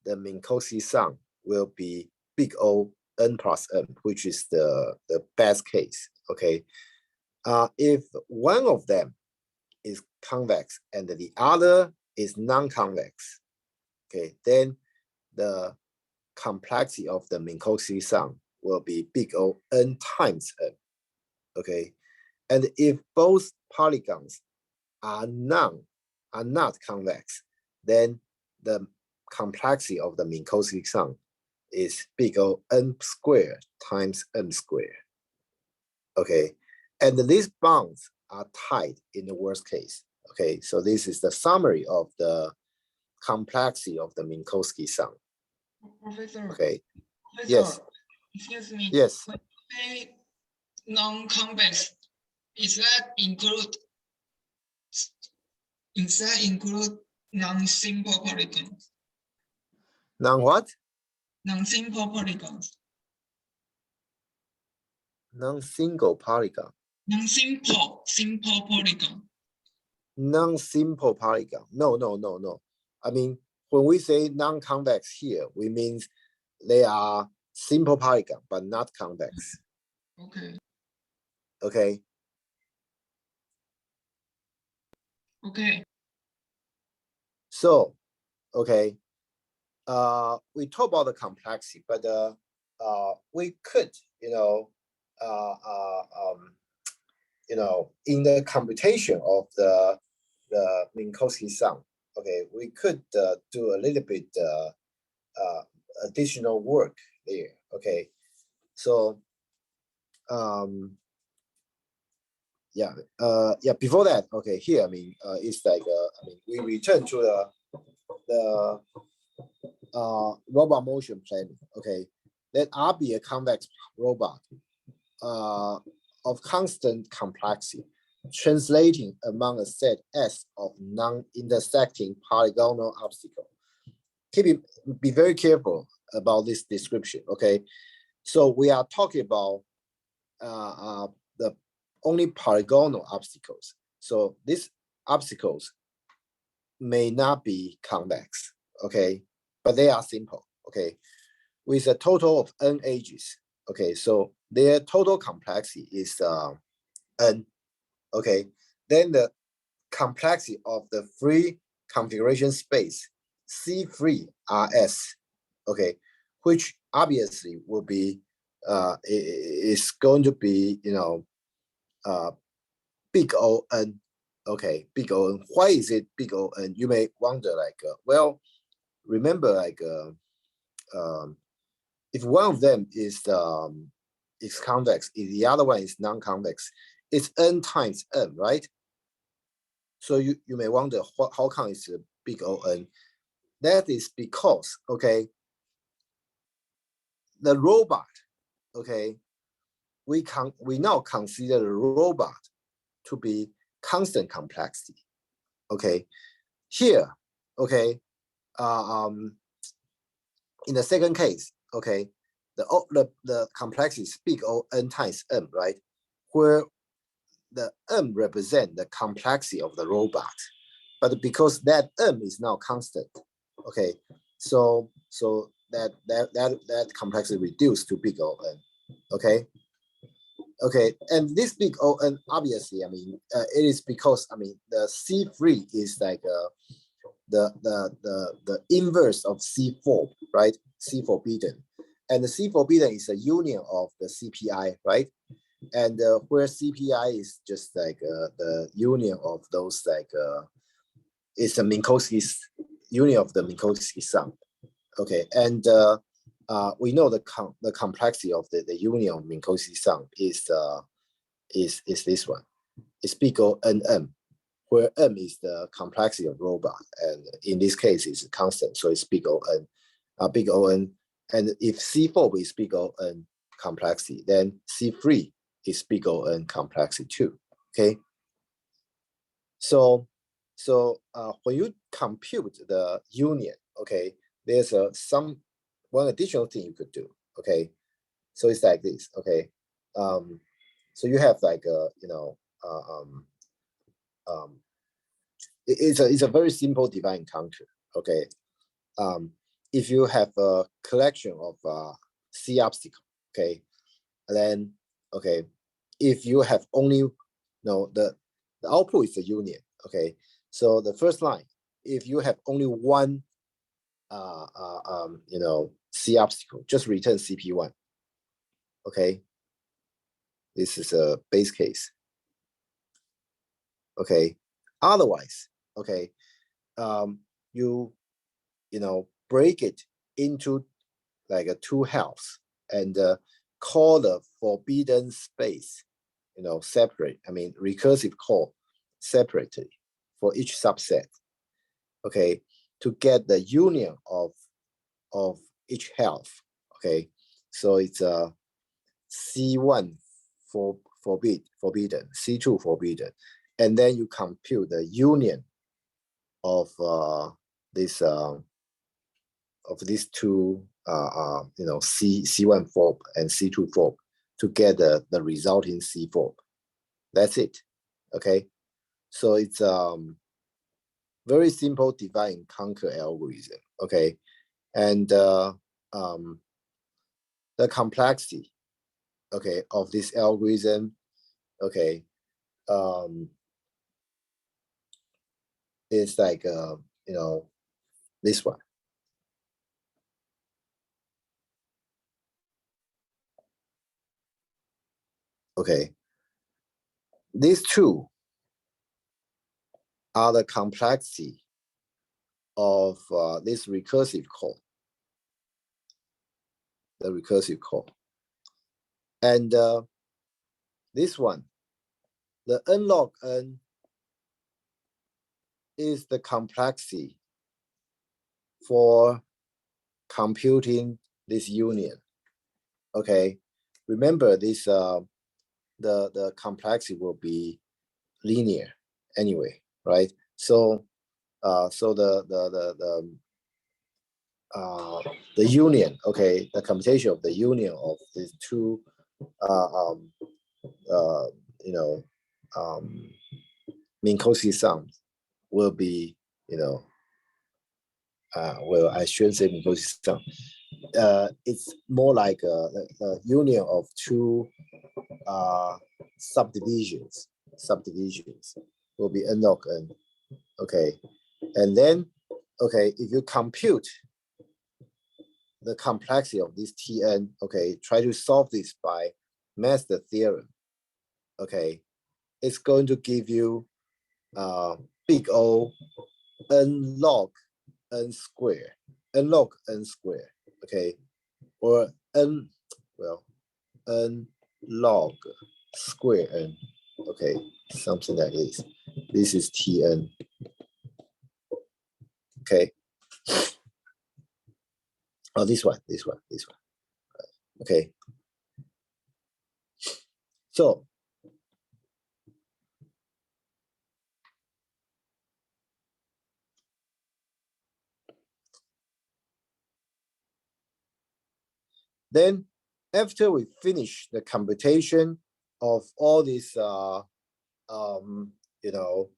the Minkowski sum will be big O N plus M, which is the best case, okay? If one of them is convex and the other is non-convex, okay, then the complexity of the Minkowski sum will be big O N times M, okay? And if both polygons are not convex, then the complexity of the Minkowski sum is big O N squared times M squared, okay? And these bounds are tight in the worst case, okay? So this is the summary of the complexity of the Minkowski sum. Professor. Okay. Professor, Yes. Excuse me. Yes. When you say non-convex, is that include non-simple polygons? Non-what? Non-simple polygons. Non-single polygon. Simple polygon. Non-simple polygon. No. I mean, when we say non-convex here, we mean they are simple polygon, but not convex. Okay. Okay. Okay. So, okay. We talk about the complexity, but we could, in the computation of the Minkowski sum, okay, we could do a little bit additional work there. Okay, so before that, okay, here, I mean, it's like we return to the robot motion planning. Okay, let R be a convex robot of constant complexity, translating among a set S of non-intersecting polygonal obstacles. Be very careful about this description, okay? So we are talking about the only polygonal obstacles. So these obstacles may not be convex, okay? But they are simple, okay? With a total of N edges, okay? So their total complexity is N, okay? Then the complexity of the free configuration space C free RS, okay, which obviously will be is going to be big O N, okay, big O N. Why is it big O N? You may wonder, like, well, remember, like, if one of them is convex, if the other one is non-convex, it's N times N, right? So you may wonder how come it's a big O N. That is because, okay, the robot, okay, we now consider the robot to be constant complexity, okay. Here, okay, in the second case, okay, the complexity is big O N times M, right, where the M represent the complexity of the robot, but because that M is now constant, okay, so that complexity reduced to big O n. Okay. Okay, and this big O n, obviously, I mean, it is because, I mean, the C3 is like the inverse of C4, right? C forbidden, and the C forbidden is a union of the CPI, right? And where CPI is just like the union of those, like it's a Minkowski's union of the Minkowski sum. Okay, and we know the complexity of the union of Minkowski sum is this one. It's big O n m, where m is the complexity of robot, and in this case it's constant, so it's big O n, big O n. And if C4 is big O n complexity, then C3 is big O n complexity too. Okay. So when you compute the union, okay, there's one additional thing you could do. Okay, so it's like this. Okay, so you have like it's a very simple divide and conquer. Okay, if you have a collection of C obstacle, okay, then okay, if you have only the output is the union. Okay, so the first line, if you have only one C obstacle, just return CP1. Okay, this is a base case. Okay, otherwise, okay, you break it into like a two halves and call the forbidden space, separate. I mean, recursive call separately for each subset. Okay, to get the union of each half. Okay, so it's a C1 forbidden, C2 forbidden, and then you compute the union of these two C1 forb and C2 forb to get the resulting C forb. That's it. Okay, so it's very simple divide and conquer algorithm. Okay, and the complexity, okay, of this algorithm, okay, is like this one. Okay, these two are the complexity of this recursive call, the recursive call, and this one, the n log n, is the complexity for computing this union. Okay, remember this the complexity will be linear anyway, right? So the union, okay, the computation of the union of these two Minkowski sums will be, well, I shouldn't say Minkowski sum. It's more like a union of two subdivisions will be n log n. Okay, and then okay, if you compute the complexity of this Tn, okay, try to solve this by master theorem. Okay, it's going to give you big O n log n square, okay, or n log square n, okay, something like this. This is Tn. Okay. Oh, this one. Okay. So then after we finish the computation of all these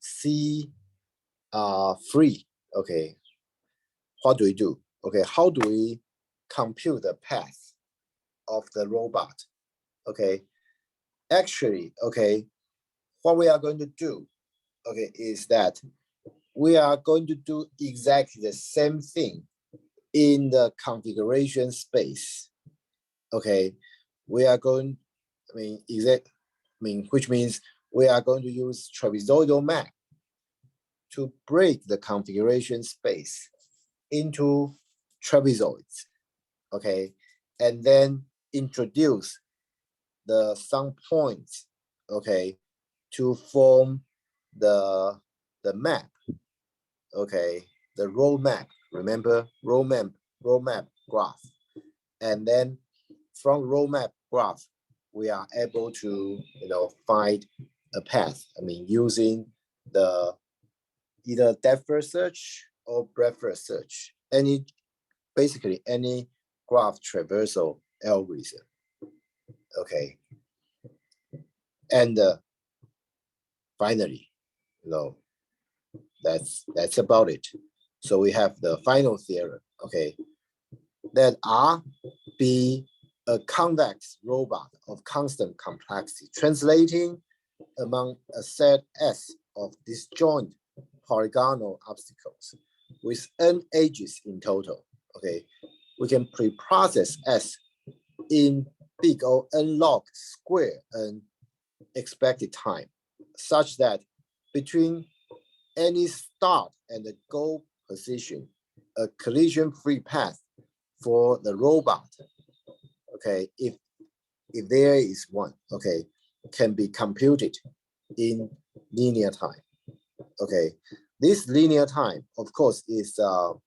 C free, okay, what do we do? Okay, how do we compute the path of the robot. Okay, actually, okay, what we are going to do, okay, is that we are going to do exactly the same thing in the configuration space. Okay, we are going, which means we are going to use trapezoidal map to break the configuration space into trapezoids. Okay, and then introduce some points, okay, to form the map, okay, the road map. Remember, road map graph, and then from road map graph, we are able to find a path. Using the either depth first search or breadth first search, basically any graph traversal algorithm. Okay, and finally, that's about it. So we have the final theorem. Okay, that R be a convex robot of constant complexity, translating among a set S of disjoint polygonal obstacles with n edges in total. Okay, we can pre-process S in big O n log square n expected time, such that between any start and the goal position, a collision-free path for the robot, okay, if there is one, okay, can be computed in linear time. Okay, this linear time, of course, is for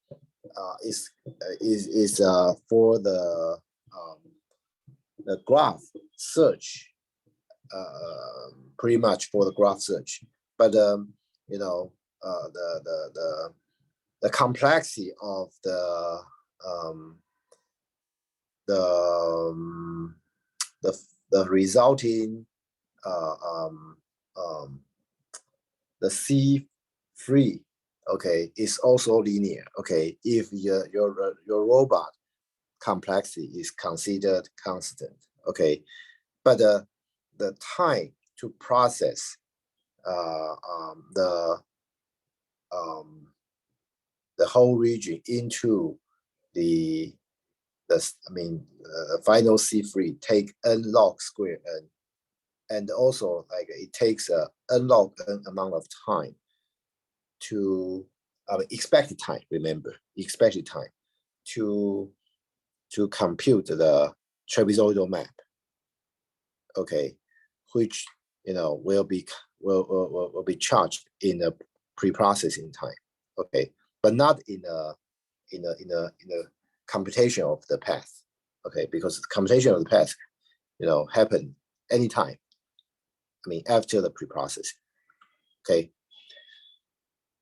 the graph search, pretty much for the graph search. But the complexity of the resulting the C3, okay, is also linear. Okay, if your robot complexity is considered constant. Okay, but the time to process the whole region into the final C3 take n log square n, and also like it takes a n log n amount of time to expected time. Remember, expected time to compute the trapezoidal map. Okay, which will be charged in a pre-processing time. Okay, but not in a computation of the path. Okay, because the computation of the path happen anytime. After the pre-processing. Okay,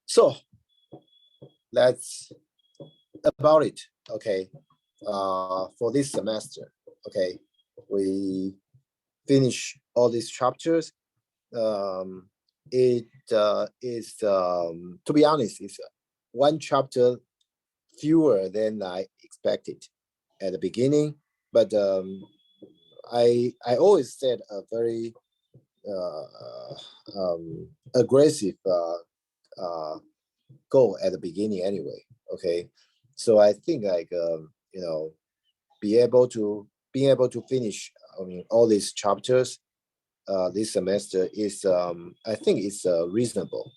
so that's about it. Okay, for this semester. Okay, we finish all these chapters. It is, to be honest, it's one chapter fewer than I expected at the beginning, but I always set a very aggressive goal at the beginning anyway. Okay, so I think like being able to finish all these chapters this semester is I think it's reasonable.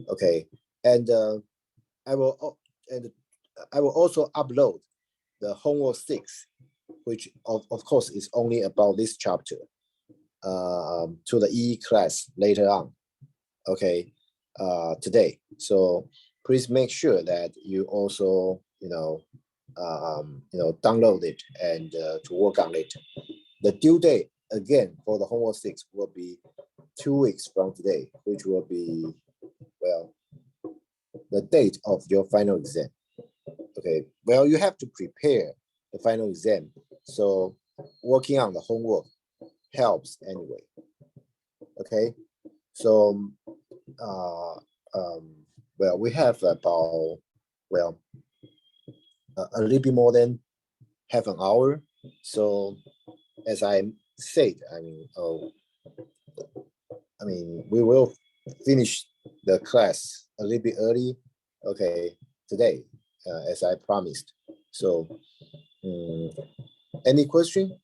Okay, and I will also upload the homework 6, which of course is only about this chapter, to the EE class later on. Okay, today. So please make sure that you also download it and to work on it. The due date again for the homework 6 will be 2 weeks from today, which will be, well, the date of your final exam. Okay, well, you have to prepare the final exam, so working on the homework helps anyway. Okay, so well, we have about, well, a little bit more than half an hour. So as I said, we will finish the class a little bit early, okay, today, as I promised. So, any question?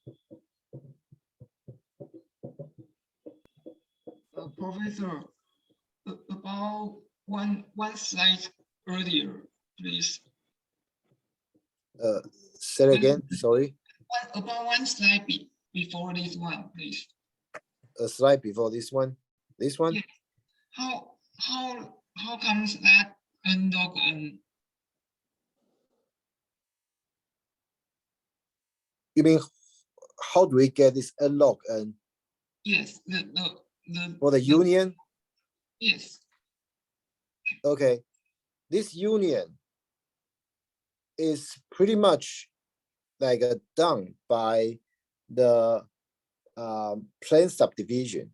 Professor, about one slide earlier, please. Say it again, sorry. About one slide before this one, please. A slide before this one? This one? Yeah. How comes that n log n? You mean, how do we get this n log n? Yes, For the union? Yes. Okay, this union is pretty much like done by the plane subdivision.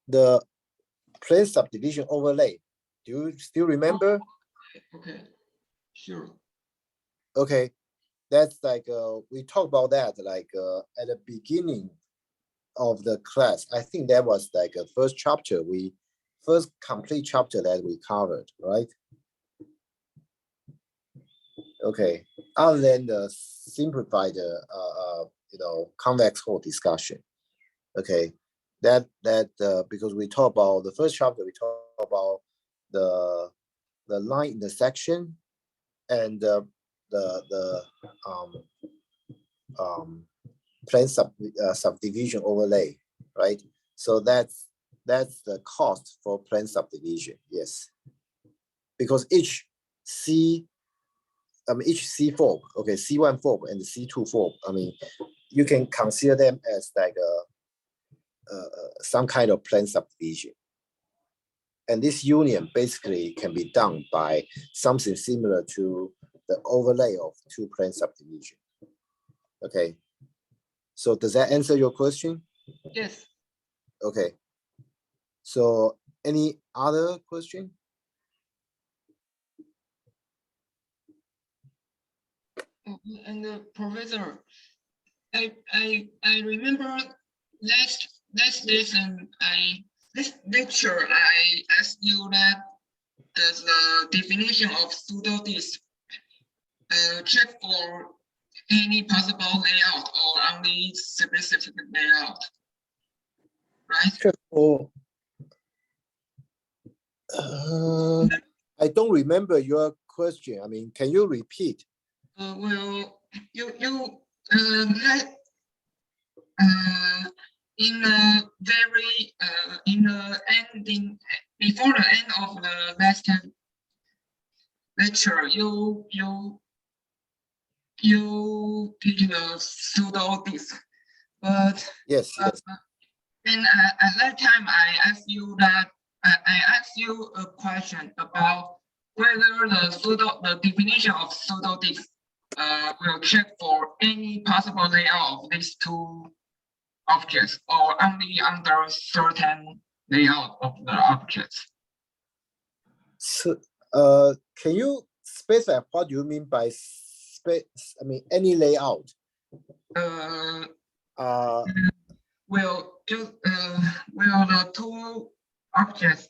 The plane subdivision overlay. Do you still remember? Okay, sure. Okay, that's like we talked about that like at the beginning of the class. I think that was like a first complete chapter that we covered, right? Okay, other than the simplified convex hull discussion. Okay, that because we talk about the first chapter, we talk about the line intersection and the plane subdivision overlay, right? So that's the cost for plane subdivision, yes. Because each C form, okay, C1 form and the C2 form, you can consider them as like some kind of plane subdivision. And this union basically can be done by something similar to the overlay of two plane subdivision. Okay. So does that answer your question? Yes. Okay. So any other question? And Professor, I remember last lesson this lecture I asked you that does the definition of pseudo disk check for any possible layout or only specific layout, right? Check for, I don't remember your question. Can you repeat? Well, you let in the very in the ending before the end of the last lecture, you teach the pseudo disk, but Yes. and at that time I asked you that I asked you a question about whether the definition of pseudo disk will check for any possible layout of these two objects or only under certain layout of the objects. So, can you specify what you mean by any layout? Will the two objects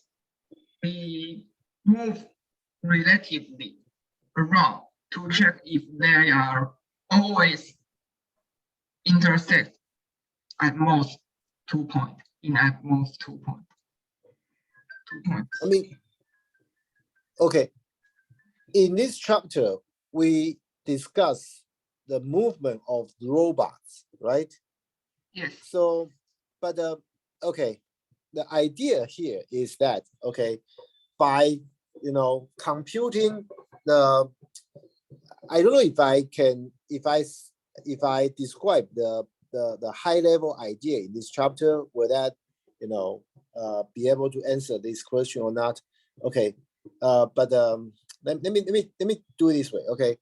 be moved relatively around to check if they are always intersect at most 2 points, at most 2 points. 2 points. Okay. In this chapter, we discuss the movement of robots, right? Yes. So, but okay, the idea here is that, okay, by computing the, I don't know if I describe the high level idea in this chapter, will that be able to answer this question or not? Okay, but let me do it this way. Okay,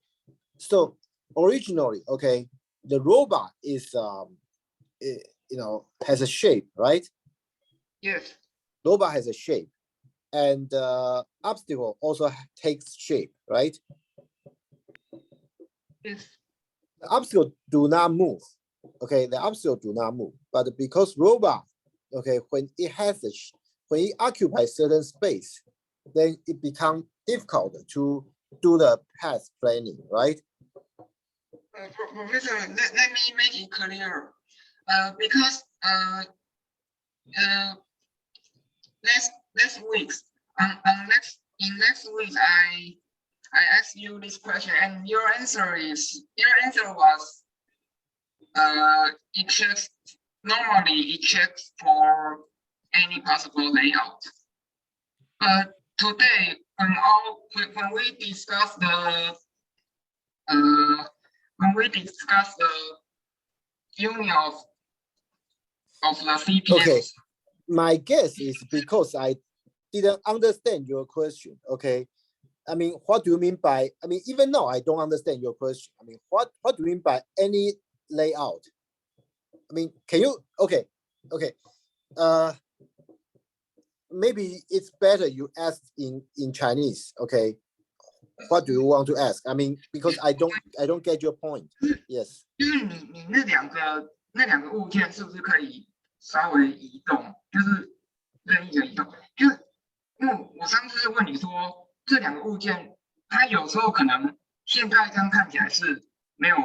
so originally, okay, the robot is has a shape, right? Yes. Robot has a shape, and obstacle also takes shape, right? Yes. The obstacle do not move. Okay, the obstacle do not move, but because robot, okay, when it has when it occupies certain space, then it becomes difficult to do the path planning, right? Professor, let me make it clear. Because next week, in next week, I asked you this question, and your answer was it checks normally it checks for any possible layout. But today, when we discuss the union of the CPS. Okay, my guess is because I didn't understand your question. Okay, I mean, what do you mean by? I mean, even now I don't understand your question. I mean, what do you mean by any layout? I mean, can you? Okay. Maybe it's better you ask in Chinese. Okay, what do you want to ask? I mean, because I don't get your point. Yes. 就是你那两个物件是不是可以稍微移动，就是任意的移动？就因为我上次问你说这两个物件，它有时候可能现在这样看起来是没有，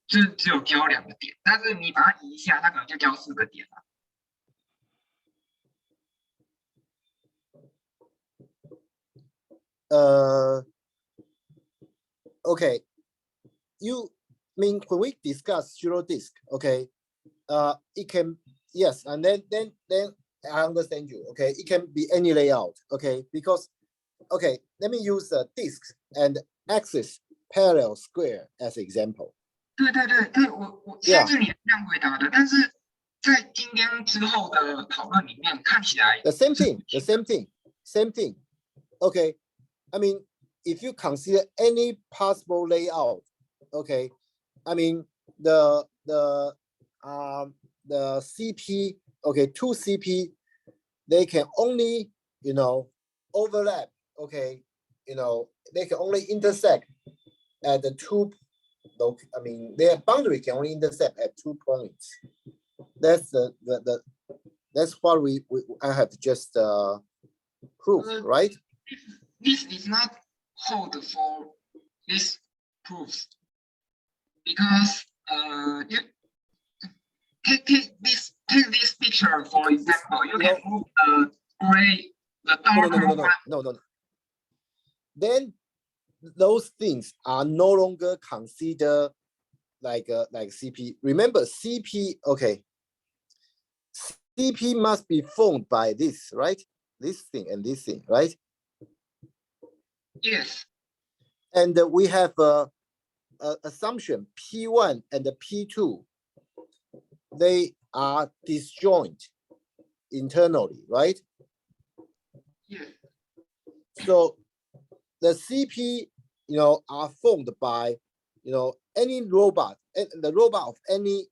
就是只有雕2个点，但是你把它移一下，它可能就雕4个点了。Okay. You mean when we discuss zero disk, okay? It can, yes, and then I understand you. Okay, it can be any layout. Okay, because okay, let me use the disk and axis parallel square as example. 对，我上次你是这样回答的，但是在今天之后的讨论里面看起来 the same thing. Okay, I mean, if you consider any possible layout, okay, I mean the CP, okay, 2 CP, they can only, you know, overlap, okay, you know, they can only intersect at the 2, I mean, their boundary can only intersect at 2 points. That's that's what I have just proved, right? This is not hold for this proofs because you take this picture for example. You can move the dark No. Then those things are no longer considered like CP. Remember CP, okay. CP must be formed by this, right? This thing and this thing, right? Yes. And we have a assumption P1 and the P2, they are disjoint internally, right? Yes. So the CP, you know, are formed by, you know, any robot, the robot of any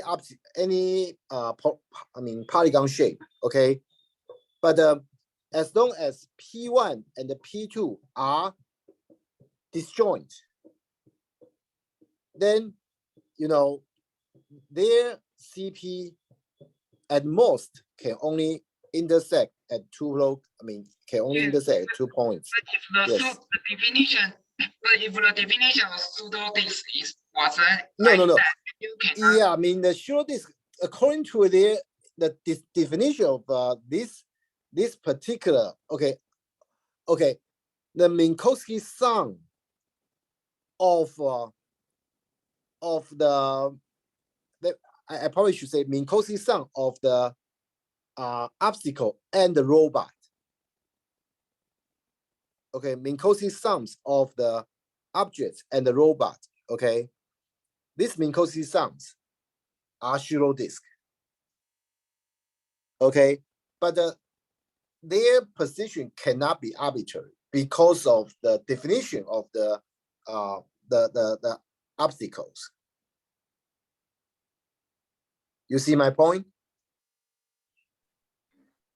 object, polygon shape, okay? But as long as P1 and the P2 are disjoint, then, you know, their CP at most can only intersect at 2 can only intersect at 2 points. But if the definition of pseudo disk was No. that, you cannot. Yeah, I mean the pseudo disk, according to the definition of this particular, okay, the Minkowski sum of the I probably should say Minkowski sum of the obstacle and the robot. Okay, Minkowski sums of the objects and the robot. Okay, these Minkowski sums are pseudo disk. Okay, but their position cannot be arbitrary because of the definition of the obstacles. You see my point?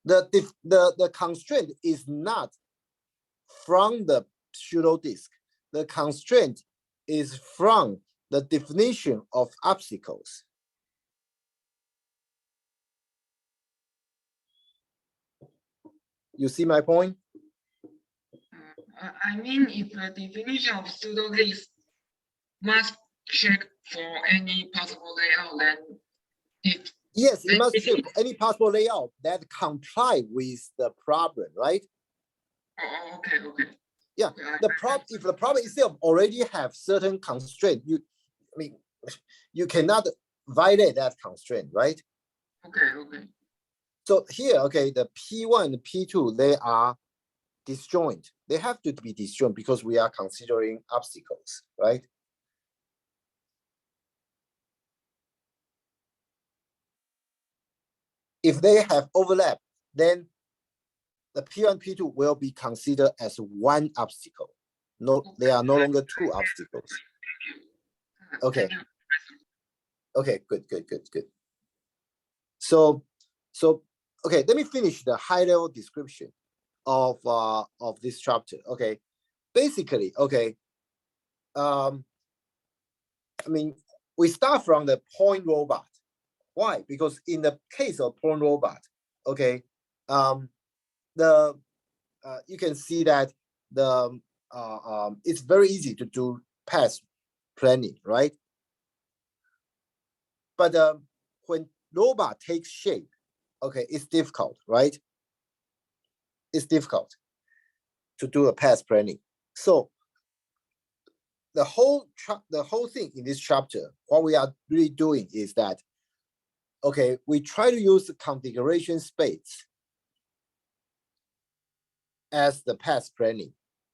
the constraint is not from the pseudo disk. The constraint is from the definition of obstacles. You see my point? I mean, if the definition of pseudo disk must check for any possible layout, then if yes, it must check any possible layout that comply with the problem, right? Oh, okay, okay. Yeah, okay, the problem, if the problem itself already have certain constraint, you cannot violate that constraint, right? Okay, okay. So here, okay, the P1 and P2, they are disjoint. They have to be disjoint because we are considering obstacles, right? If they have overlap, then the P1, P2 will be considered as one obstacle. No, they are no longer two obstacles. Okay. Okay, good. So okay, let me finish the high-level description of this chapter. Okay, basically, okay. I mean, we start from the point robot. Why? Because in the case of point robot, okay, you can see that it's very easy to do path planning, right? But when robot takes shape, okay, it's difficult, right? It's difficult to do a path planning. So the whole thing in this chapter, what we are really doing is that, okay, we try to use the configuration space as the path planning.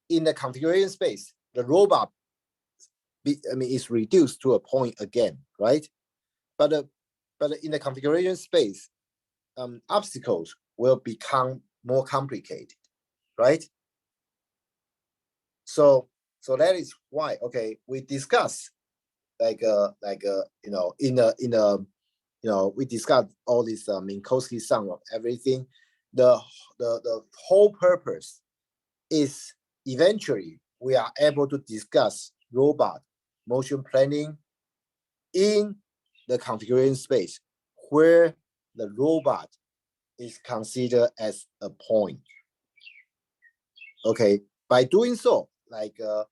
In the configuration space, the robot is reduced to a point again, right? But in the configuration space, obstacles will become more complicated, right? So that is why, okay, we discuss we discuss all this Minkowski sum of everything. The whole purpose is eventually we are able to discuss robot motion planning in the configuration space where the robot is considered as a point. Okay, by doing so, like the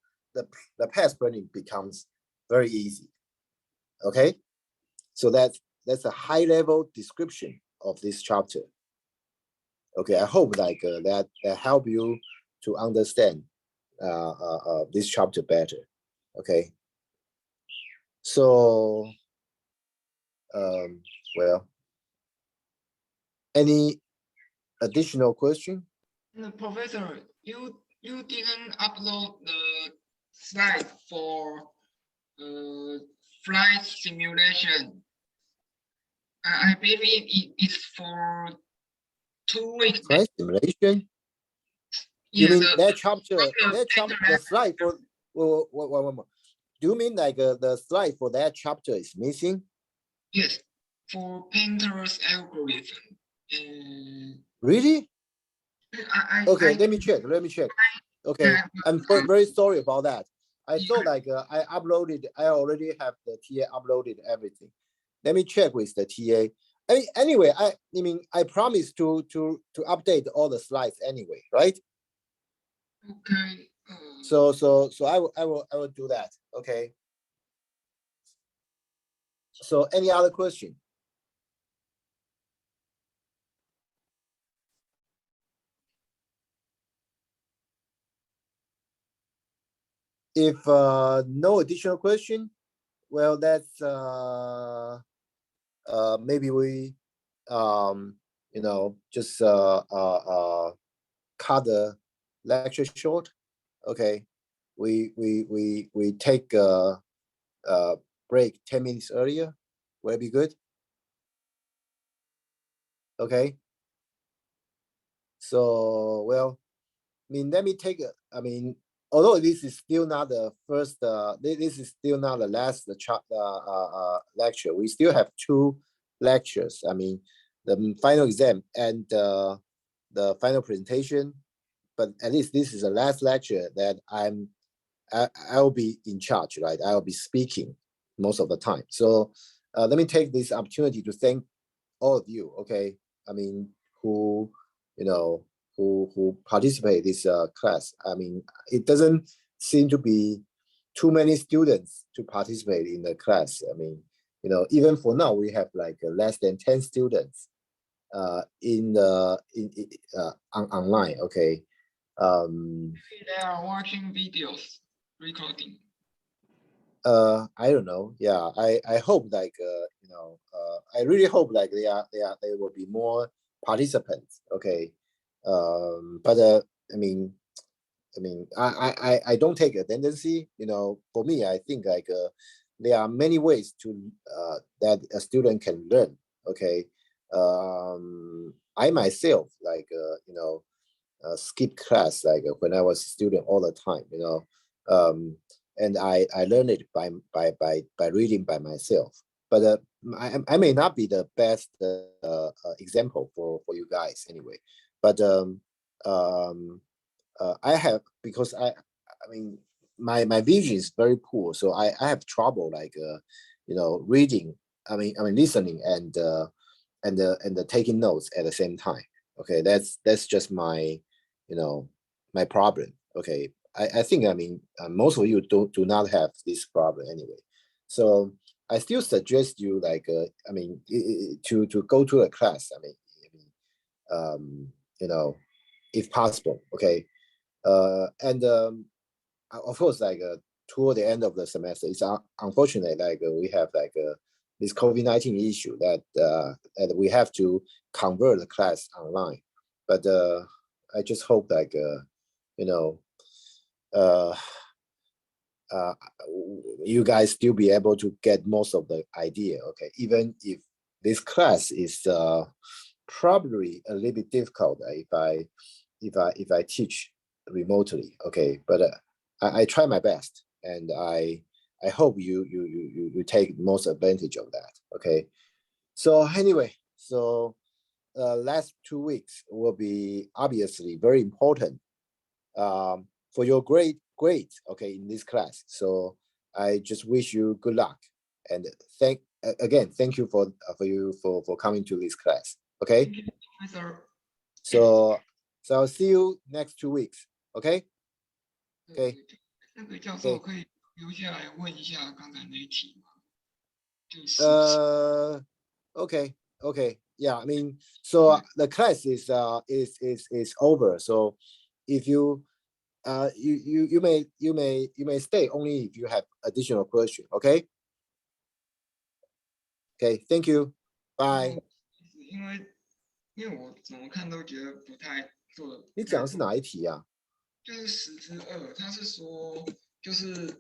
path planning becomes very easy. Okay, so that's a high level description of this chapter. Okay, I hope like that help you to understand this chapter better. Okay, so well, any additional question? No, Professor, you didn't upload the slide for flight simulation. I believe it's for 2 weeks. Flight simulation? Yeah, you mean that chapter? The slide for one more. Do you mean like the slide for that chapter is missing? Yes, for Painter's algorithm. Really? Okay, let me check. Okay, Yeah. I'm very sorry about that. I thought like I already have the TA uploaded everything. Let me check with the TA. Anyway, I mean I promise to update all the slides anyway, right? Okay. So I will do that. Okay. So any other question? If no additional question, well, that's maybe we just cut the lecture short. Okay, we take a break 10 minutes earlier. Will it be good? Okay. So well, I mean, let me take although this is still not the first, this is still not the last lecture. We still have 2 lectures. I mean, the final exam and the final presentation, but at least this is the last lecture that I'll be in charge, right? I'll be speaking most of the time. So let me take this opportunity to thank all of you, okay? I mean, who, you know, who participate this class. I mean, it doesn't seem to be too many students to participate in the class. I mean, you know, even for now, we have like less than 10 students online, okay? They are watching videos, recording. I don't know. Yeah, I hope like you know, I really hope like there will be more participants. Okay, but I don't take a tendency. You know, for me, I think like there are many ways to that a student can learn. Okay, I myself like you know skip class like when I was a student all the time. You know, and I learned it by reading by myself. But I may not be the best example for you guys anyway. But I have because I mean my vision is very poor, so I have trouble like you know reading. I mean listening and taking notes at the same time. Okay, that's just my you know my problem. Okay, I think I mean most of you do not have this problem anyway. So I still suggest you like I mean to go to a class. I mean you know if possible. Okay, and of course like toward the end of the semester, it's unfortunate like we have like this COVID-19 issue that we have to convert the class online. But I just hope like you know uh, uh, you guys still be able to get most of the idea. Okay, even if this class is probably a little bit difficult if I teach remotely. Okay, but I try my best, and I hope you take most advantage of that. Okay, so anyway, so last 2 weeks will be obviously very important for your grades. Okay, in this class. So I just wish you good luck, and thank you for coming to this class. Okay, Thank you, Professor. so I'll see you next 2 weeks. Okay. Okay. 那个教授 Okay. 可以留下来问一下刚才那一题吗？就是Okay. Okay. Yeah. I mean, so the class is over. So if you you may stay only if you have additional question. Okay. Okay. Thank you. Bye. 因为我怎么看都觉得不太做的，你讲的是哪一题啊？就是10之2，他是说就是